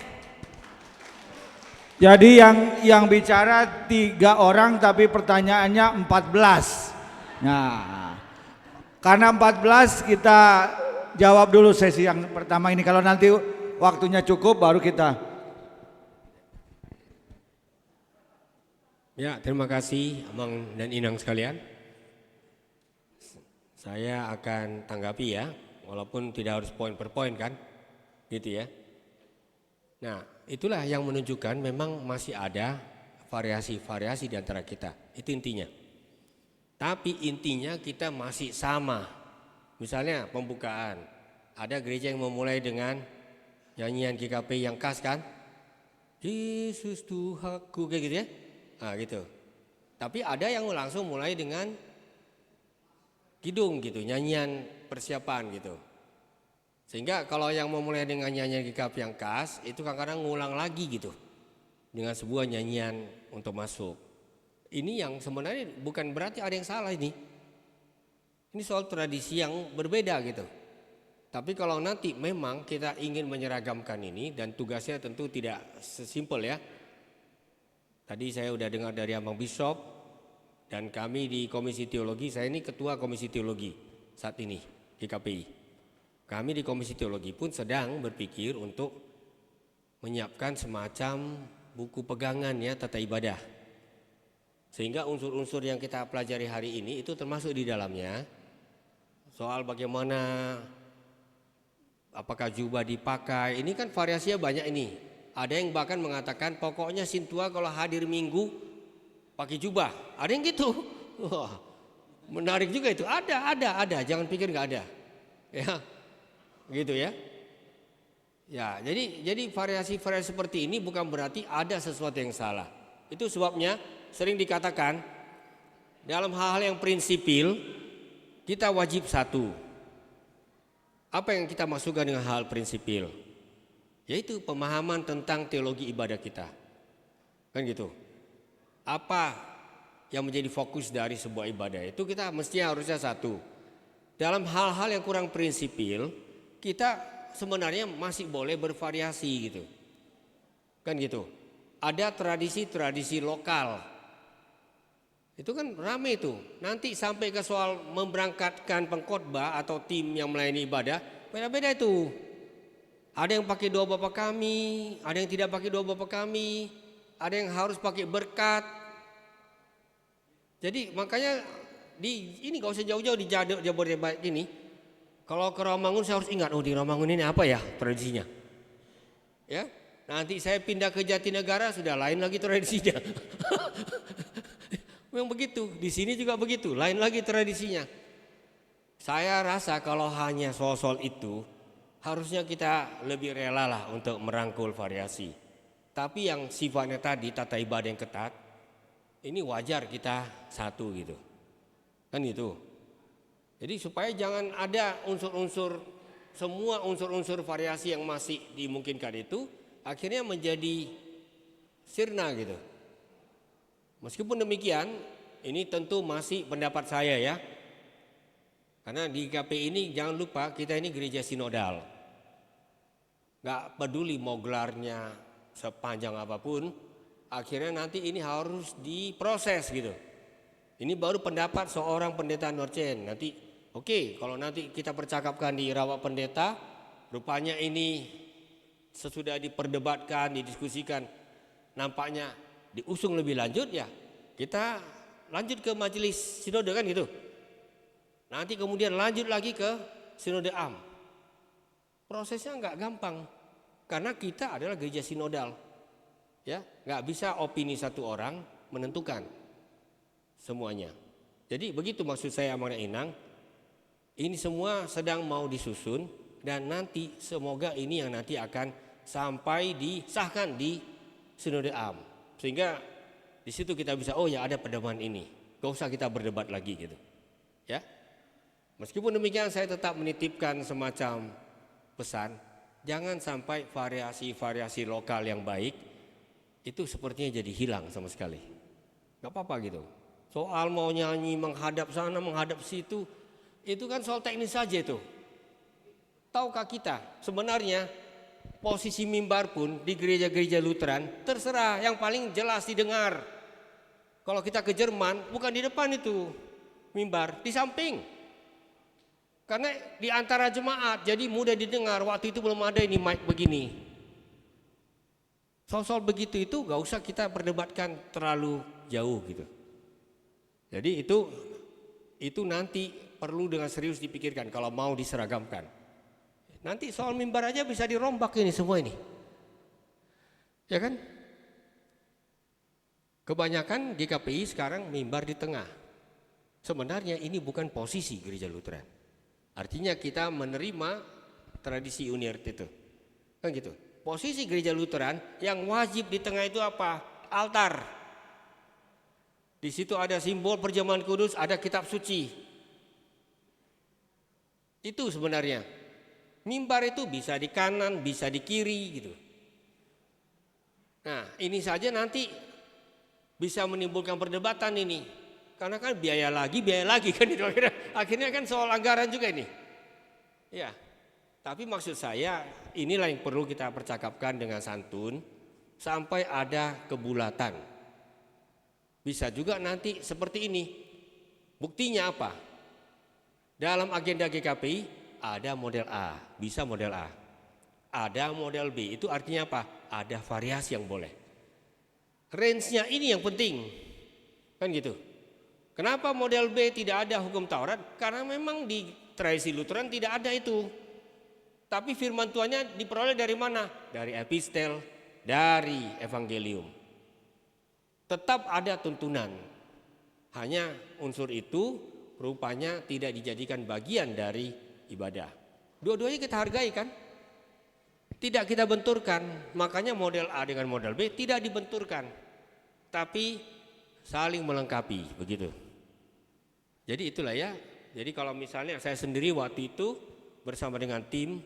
Jadi yang bicara 3 orang tapi pertanyaannya 14. Nah, karena 14 kita jawab dulu sesi yang pertama ini. Kalau nanti waktunya cukup baru kita. Ya, terima kasih Amang dan Inang sekalian. Saya akan tanggapi ya walaupun tidak harus poin per poin kan, gitu ya. Nah, itulah yang menunjukkan memang masih ada variasi-variasi di antara kita. Itu intinya. Tapi intinya kita masih sama. Misalnya pembukaan, ada gereja yang memulai dengan nyanyian GKP yang khas kan, Yesus Tuhanku, kayak gitu ya. Nah gitu. Tapi ada yang langsung mulai dengan kidung gitu, nyanyian persiapan gitu. Sehingga kalau yang memulai dengan nyanyian GKP yang khas, itu kadang-kadang ngulang lagi gitu dengan sebuah nyanyian untuk masuk. Ini yang sebenarnya bukan berarti ada yang salah ini. Ini soal tradisi yang berbeda gitu. Tapi kalau nanti memang kita ingin menyeragamkan ini, dan tugasnya tentu tidak sesimpel ya. Tadi saya udah dengar dari Abang Bishop, dan kami di Komisi Teologi, saya ini Ketua Komisi Teologi saat ini di KPI. Kami di Komisi Teologi pun sedang berpikir untuk menyiapkan semacam buku pegangan ya tata ibadah. Sehingga unsur-unsur yang kita pelajari hari ini itu termasuk di dalamnya. Soal bagaimana, apakah jubah dipakai, ini kan variasinya banyak ini. Ada yang bahkan mengatakan pokoknya sintua kalau hadir minggu pakai jubah. Ada yang gitu. Wah, menarik juga itu. Ada. Jangan pikir nggak ada. Ya, gitu ya. Ya, jadi variasi-variasi seperti ini bukan berarti ada sesuatu yang salah. Itu sebabnya sering dikatakan dalam hal-hal yang prinsipil kita wajib satu. Apa yang kita masukkan dengan hal prinsipil? Yaitu pemahaman tentang teologi ibadah kita. Kan gitu. Apa yang menjadi fokus dari sebuah ibadah itu kita mestinya harusnya satu. Dalam hal-hal yang kurang prinsipil, kita sebenarnya masih boleh bervariasi gitu. Kan gitu. Ada tradisi-tradisi lokal. Itu kan rame itu. Nanti sampai ke soal memberangkatkan pengkhotbah atau tim yang melayani ibadah, beda-beda itu. Ada yang pakai doa Bapa Kami, ada yang tidak pakai doa Bapa Kami, ada yang harus pakai berkat. Jadi makanya ini gak usah jauh-jauh di Jabodetabek ini. Kalau ke Rawamangun saya harus ingat, di Rawamangun ini apa ya tradisinya. Ya, nanti saya pindah ke Jatinegara sudah lain lagi tradisinya. Memang begitu, di sini juga begitu, lain lagi tradisinya. Saya rasa kalau hanya soal-soal itu, harusnya kita lebih rela lah untuk merangkul variasi. Tapi yang sifatnya tadi tata ibadah yang ketat, ini wajar kita satu gitu. Kan itu. Jadi supaya jangan ada semua unsur-unsur variasi yang masih dimungkinkan itu akhirnya menjadi sirna gitu. Meskipun demikian, ini tentu masih pendapat saya ya. Karena di KPI ini jangan lupa kita ini gereja sinodal. Gak peduli mau gelarnya sepanjang apapun, akhirnya nanti ini harus diproses gitu. Ini baru pendapat seorang pendeta Norcen. Nanti oke, kalau nanti kita percakapkan di rawa pendeta, rupanya ini sesudah diperdebatkan, didiskusikan, nampaknya diusung lebih lanjut ya, kita lanjut ke majelis sinode kan gitu. Nanti kemudian lanjut lagi ke sinode am. Prosesnya nggak gampang karena kita adalah gereja sinodal, ya nggak bisa opini satu orang menentukan semuanya. Jadi begitu maksud saya Amanda Inang. Ini semua sedang mau disusun dan nanti semoga ini yang nanti akan sampai disahkan di sinode am. Sehingga di situ kita bisa ada pedoman ini. Gak usah kita berdebat lagi gitu. Ya. Meskipun demikian saya tetap menitipkan semacam pesan, jangan sampai variasi-variasi lokal yang baik itu sepertinya jadi hilang sama sekali. Gak apa-apa gitu. Soal mau nyanyi menghadap sana, menghadap situ, itu kan soal teknis saja itu. Tahukah kita sebenarnya posisi mimbar pun di gereja-gereja Lutheran terserah, yang paling jelas didengar. Kalau kita ke Jerman bukan di depan itu mimbar, di samping. Karena di antara jemaat jadi mudah didengar. Waktu itu belum ada ini mic begini. Soal-soal begitu itu gak usah kita perdebatkan terlalu jauh gitu. Jadi itu nanti perlu dengan serius dipikirkan kalau mau diseragamkan. Nanti soal mimbar aja bisa dirombak ini semua ini. Ya kan? Kebanyakan GKPI sekarang mimbar di tengah. Sebenarnya ini bukan posisi gereja Lutheran. Artinya kita menerima tradisi Uniert itu. Kan gitu. Posisi gereja Lutheran yang wajib di tengah itu apa? Altar. Di situ ada simbol perjamuan kudus, ada kitab suci. Itu sebenarnya. Mimbar itu bisa di kanan, bisa di kiri gitu. Nah, ini saja nanti bisa menimbulkan perdebatan ini. Karena kan biaya lagi kan itu akhirnya kan soal anggaran juga ini. Ya. Tapi maksud saya inilah yang perlu kita percakapkan dengan santun sampai ada kebulatan. Bisa juga nanti seperti ini. Buktinya apa? Dalam agenda GKPI ada model A, bisa model A. Ada model B, itu artinya apa? Ada variasi yang boleh. Range-nya ini yang penting. Kan gitu. Kenapa model B tidak ada hukum Taurat? Karena memang di tradisi Lutheran tidak ada itu. Tapi firman Tuhannya diperoleh dari mana? Dari epistel, dari evangelium. Tetap ada tuntunan. Hanya unsur itu rupanya tidak dijadikan bagian dari ibadah. Dua-duanya kita hargai kan? Tidak kita benturkan. Makanya model A dengan model B tidak dibenturkan. Tapi saling melengkapi, begitu. Jadi itulah ya. Jadi kalau misalnya saya sendiri waktu itu bersama dengan tim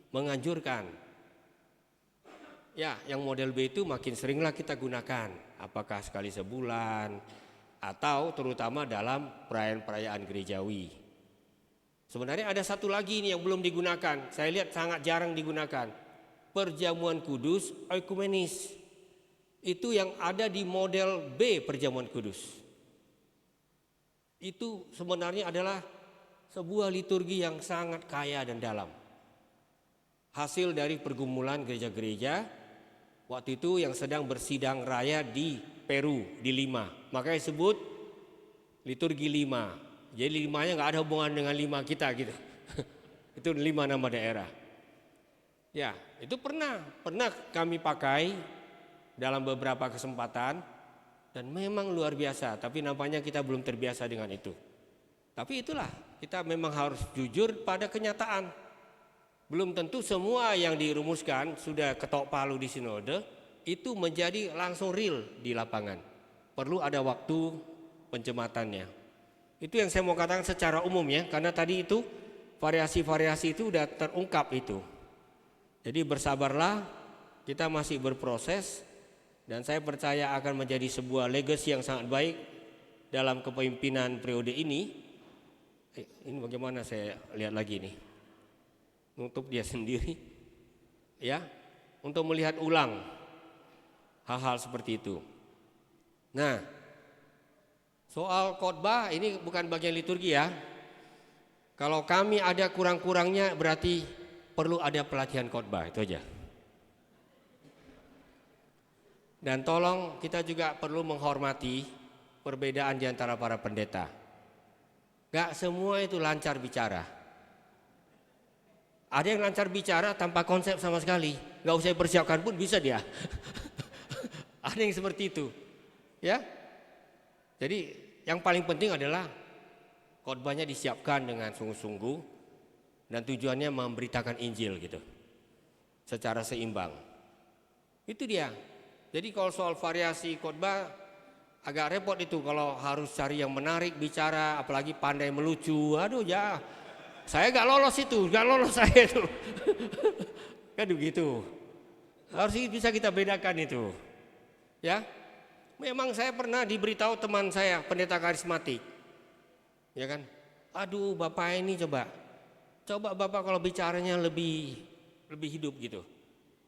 menganjurkan, ya yang model B itu makin seringlah kita gunakan, apakah sekali sebulan atau terutama dalam perayaan-perayaan gerejawi. Sebenarnya ada satu lagi nih yang belum digunakan, saya lihat sangat jarang digunakan, perjamuan kudus ekumenis. Itu yang ada di model B perjamuan kudus. Itu sebenarnya adalah sebuah liturgi yang sangat kaya dan dalam. Hasil dari pergumulan gereja-gereja waktu itu yang sedang bersidang raya di Peru, di Lima. Makanya disebut liturgi Lima. Jadi limanya nggak ada hubungan dengan lima kita gitu. Itu 5 nama daerah. Ya, itu pernah kami pakai dalam beberapa kesempatan dan memang luar biasa. Tapi nampaknya kita belum terbiasa dengan itu. Tapi itulah, kita memang harus jujur pada kenyataan. Belum tentu semua yang dirumuskan sudah ketok palu di sinode itu menjadi langsung real di lapangan. Perlu ada waktu penjematannya. Itu yang saya mau katakan secara umum ya, karena tadi itu variasi-variasi itu sudah terungkap itu. Jadi bersabarlah, kita masih berproses dan saya percaya akan menjadi sebuah legacy yang sangat baik dalam kepemimpinan periode ini. Ini bagaimana saya lihat lagi nih. Untuk dia sendiri ya, untuk melihat ulang hal-hal seperti itu. Nah, soal khotbah ini bukan bagian liturgi ya. Kalau kami ada kurang-kurangnya berarti perlu ada pelatihan khotbah, itu aja. Dan tolong kita juga perlu menghormati perbedaan di antara para pendeta. Gak semua itu lancar bicara. Ada yang lancar bicara tanpa konsep sama sekali, nggak usah dipersiapkan pun bisa dia. Ada yang seperti itu, ya. Jadi yang paling penting adalah khotbahnya disiapkan dengan sungguh-sungguh dan tujuannya memberitakan Injil gitu, secara seimbang. Itu dia. Jadi kalau soal variasi khotbah agak repot itu kalau harus cari yang menarik bicara, apalagi pandai melucu. Aduh ya. Saya gak lolos saya itu. Kan begitu. Harus bisa kita bedakan itu. Ya. Memang saya pernah diberitahu teman saya, pendeta karismatik. Ya kan? Aduh, Bapak ini coba Bapak kalau bicaranya lebih hidup gitu.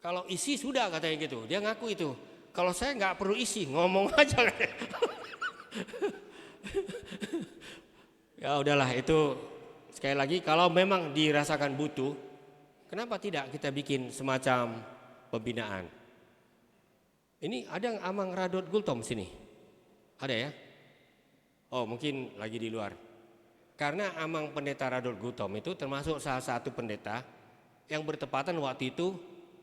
Kalau isi sudah katanya gitu. Dia ngaku itu. Kalau saya gak perlu isi, ngomong aja. Ya udahlah itu. Sekali lagi kalau memang dirasakan butuh, kenapa tidak kita bikin semacam pembinaan? Ini ada Amang Radot Gultom sini? Ada ya? Oh mungkin lagi di luar. Karena Amang Pendeta Radul Gutom itu termasuk salah satu pendeta yang bertepatan waktu itu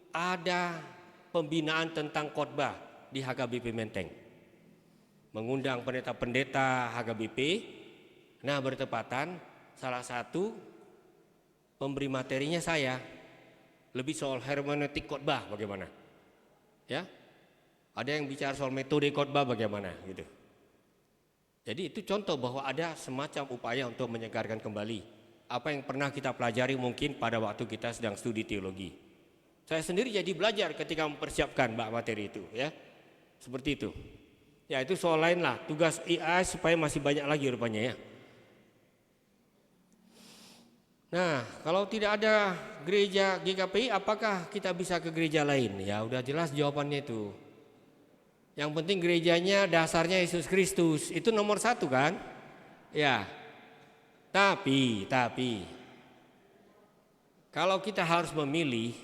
ada pembinaan tentang khotbah di HKBP Menteng. Mengundang pendeta-pendeta HKBP. Nah, bertepatan salah satu pemberi materinya saya. Lebih soal hermeneutik khotbah bagaimana. Ya. Ada yang bicara soal metode khotbah bagaimana gitu. Jadi itu contoh bahwa ada semacam upaya untuk menyegarkan kembali apa yang pernah kita pelajari mungkin pada waktu kita sedang studi teologi. Saya sendiri jadi belajar ketika mempersiapkan materi itu ya. Seperti itu. Ya itu soal lain lah, tugas IA supaya masih banyak lagi rupanya ya. Nah, kalau tidak ada gereja GKPI, apakah kita bisa ke gereja lain? Ya udah jelas jawabannya itu. Yang penting gerejanya dasarnya Yesus Kristus, itu nomor satu kan? Ya, tapi kalau kita harus memilih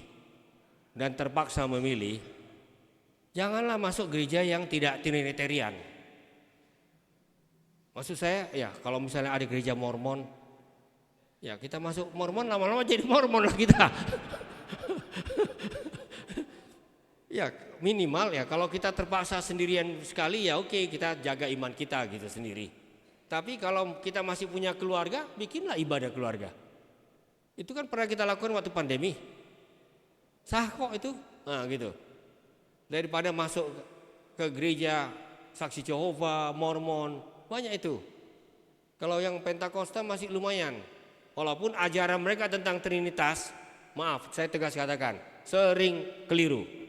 dan terpaksa memilih, janganlah masuk gereja yang tidak Trinitarian. Maksud saya, ya kalau misalnya ada gereja Mormon, ya kita masuk Mormon lama-lama jadi Mormon lah kita. Ya minimal ya kalau kita terpaksa sendirian sekali ya oke, kita jaga iman kita gitu sendiri. Tapi kalau kita masih punya keluarga, bikinlah ibadah keluarga. Itu kan pernah kita lakukan waktu pandemi. Sah kok itu, nah gitu. Daripada masuk ke gereja Saksi Jehovah, Mormon, banyak itu. Kalau yang Pentakosta masih lumayan. Walaupun ajaran mereka tentang Trinitas, maaf saya tegas katakan, sering keliru.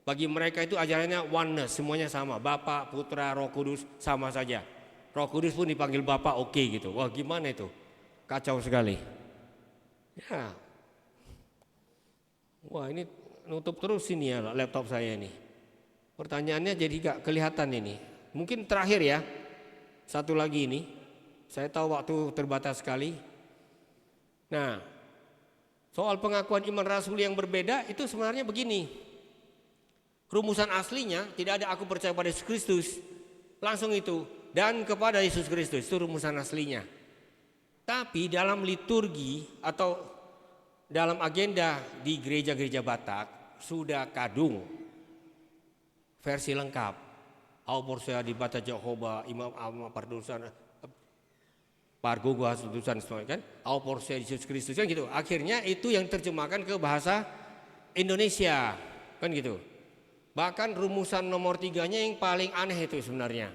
Bagi mereka itu ajarannya oneness, semuanya sama. Bapa, Putra, Roh Kudus sama saja. Roh Kudus pun dipanggil Bapa, oke gitu. Wah gimana itu? Kacau sekali. Ya. Wah ini nutup terus ini ya laptop saya ini. Pertanyaannya jadi gak kelihatan ini. Mungkin terakhir ya. Satu lagi ini. Saya tahu waktu terbatas sekali. Nah, soal pengakuan iman rasul yang berbeda itu sebenarnya begini. Rumusan aslinya tidak ada aku percaya pada Yesus Kristus. Langsung itu. Dan kepada Yesus Kristus itu rumusan aslinya. Tapi dalam liturgi atau dalam agenda di gereja-gereja Batak sudah kadung versi lengkap. Au porsia di Bata Jehovah, Imam Amma Pardusan, Pargogo Hasudusan kan? Au porsia Yesus Kristus kan gitu. Akhirnya itu yang terjemahkan ke bahasa Indonesia kan gitu. Bahkan rumusan nomor 3-nya yang paling aneh itu sebenarnya.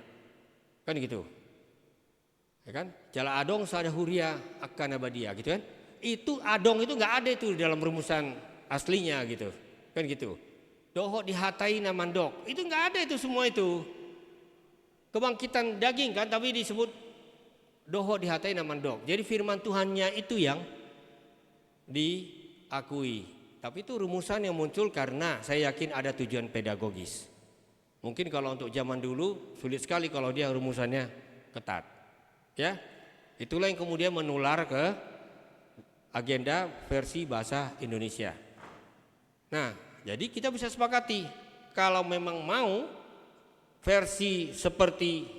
Kan gitu. Ya kan? Jala adong sada huria akan abadia gitu kan. Itu adong itu enggak ada itu dalam rumusan aslinya gitu. Kan gitu. Doho dihatai namandok. Itu enggak ada itu semua itu. Kebangkitan daging kan tapi disebut doho dihatai namandok. Jadi firman Tuhannya itu yang diakui. Tapi itu rumusan yang muncul karena saya yakin ada tujuan pedagogis. Mungkin kalau untuk zaman dulu sulit sekali kalau dia rumusannya ketat. Ya, itulah yang kemudian menular ke agenda versi bahasa Indonesia. Nah, jadi kita bisa sepakati kalau memang mau versi seperti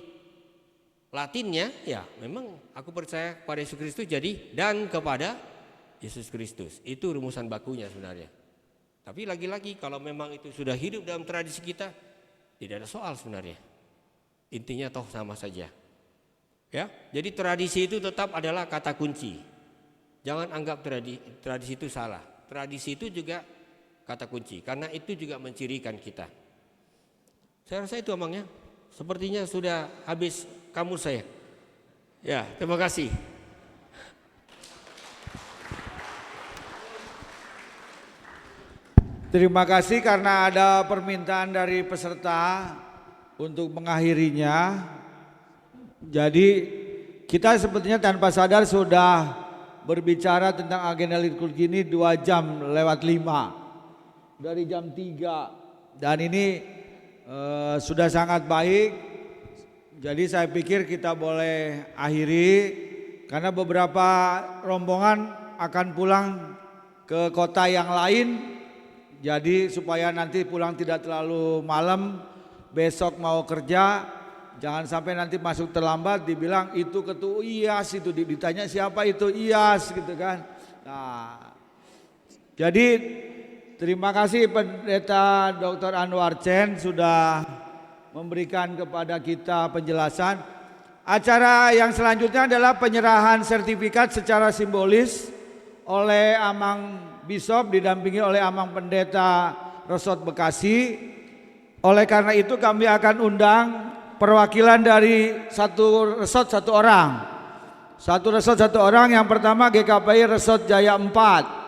Latinnya, ya memang aku percaya pada Yesus Kristus jadi dan kepada Yesus Kristus. Itu rumusan bakunya sebenarnya. Tapi lagi-lagi kalau memang itu sudah hidup dalam tradisi kita, tidak ada soal sebenarnya. Intinya toh sama saja. Ya, jadi tradisi itu tetap adalah kata kunci. Jangan anggap tradisi itu salah. Tradisi itu juga kata kunci karena itu juga mencirikan kita. Saya rasa itu omongnya. Sepertinya sudah habis kamus saya. Ya, terima kasih. Terima kasih karena ada permintaan dari peserta untuk mengakhirinya. Jadi kita sepertinya tanpa sadar sudah berbicara tentang agenda liturgi ini 2 jam lewat 5 dari jam 3 dan ini sudah sangat baik. Jadi saya pikir kita boleh akhiri karena beberapa rombongan akan pulang ke kota yang lain. Jadi supaya nanti pulang tidak terlalu malam, besok mau kerja. Jangan sampai nanti masuk terlambat dibilang itu ketua IAS, itu ditanya siapa itu IAS gitu kan. Nah, jadi terima kasih Pendeta Dr. Anwar Chen sudah memberikan kepada kita penjelasan. Acara yang selanjutnya adalah penyerahan sertifikat secara simbolis oleh Amang Bishop didampingi oleh Amang Pendeta Resort Bekasi. Oleh karena itu kami akan undang perwakilan dari satu resort satu orang. Satu resort satu orang, yang pertama GKPI Resort Jaya 4.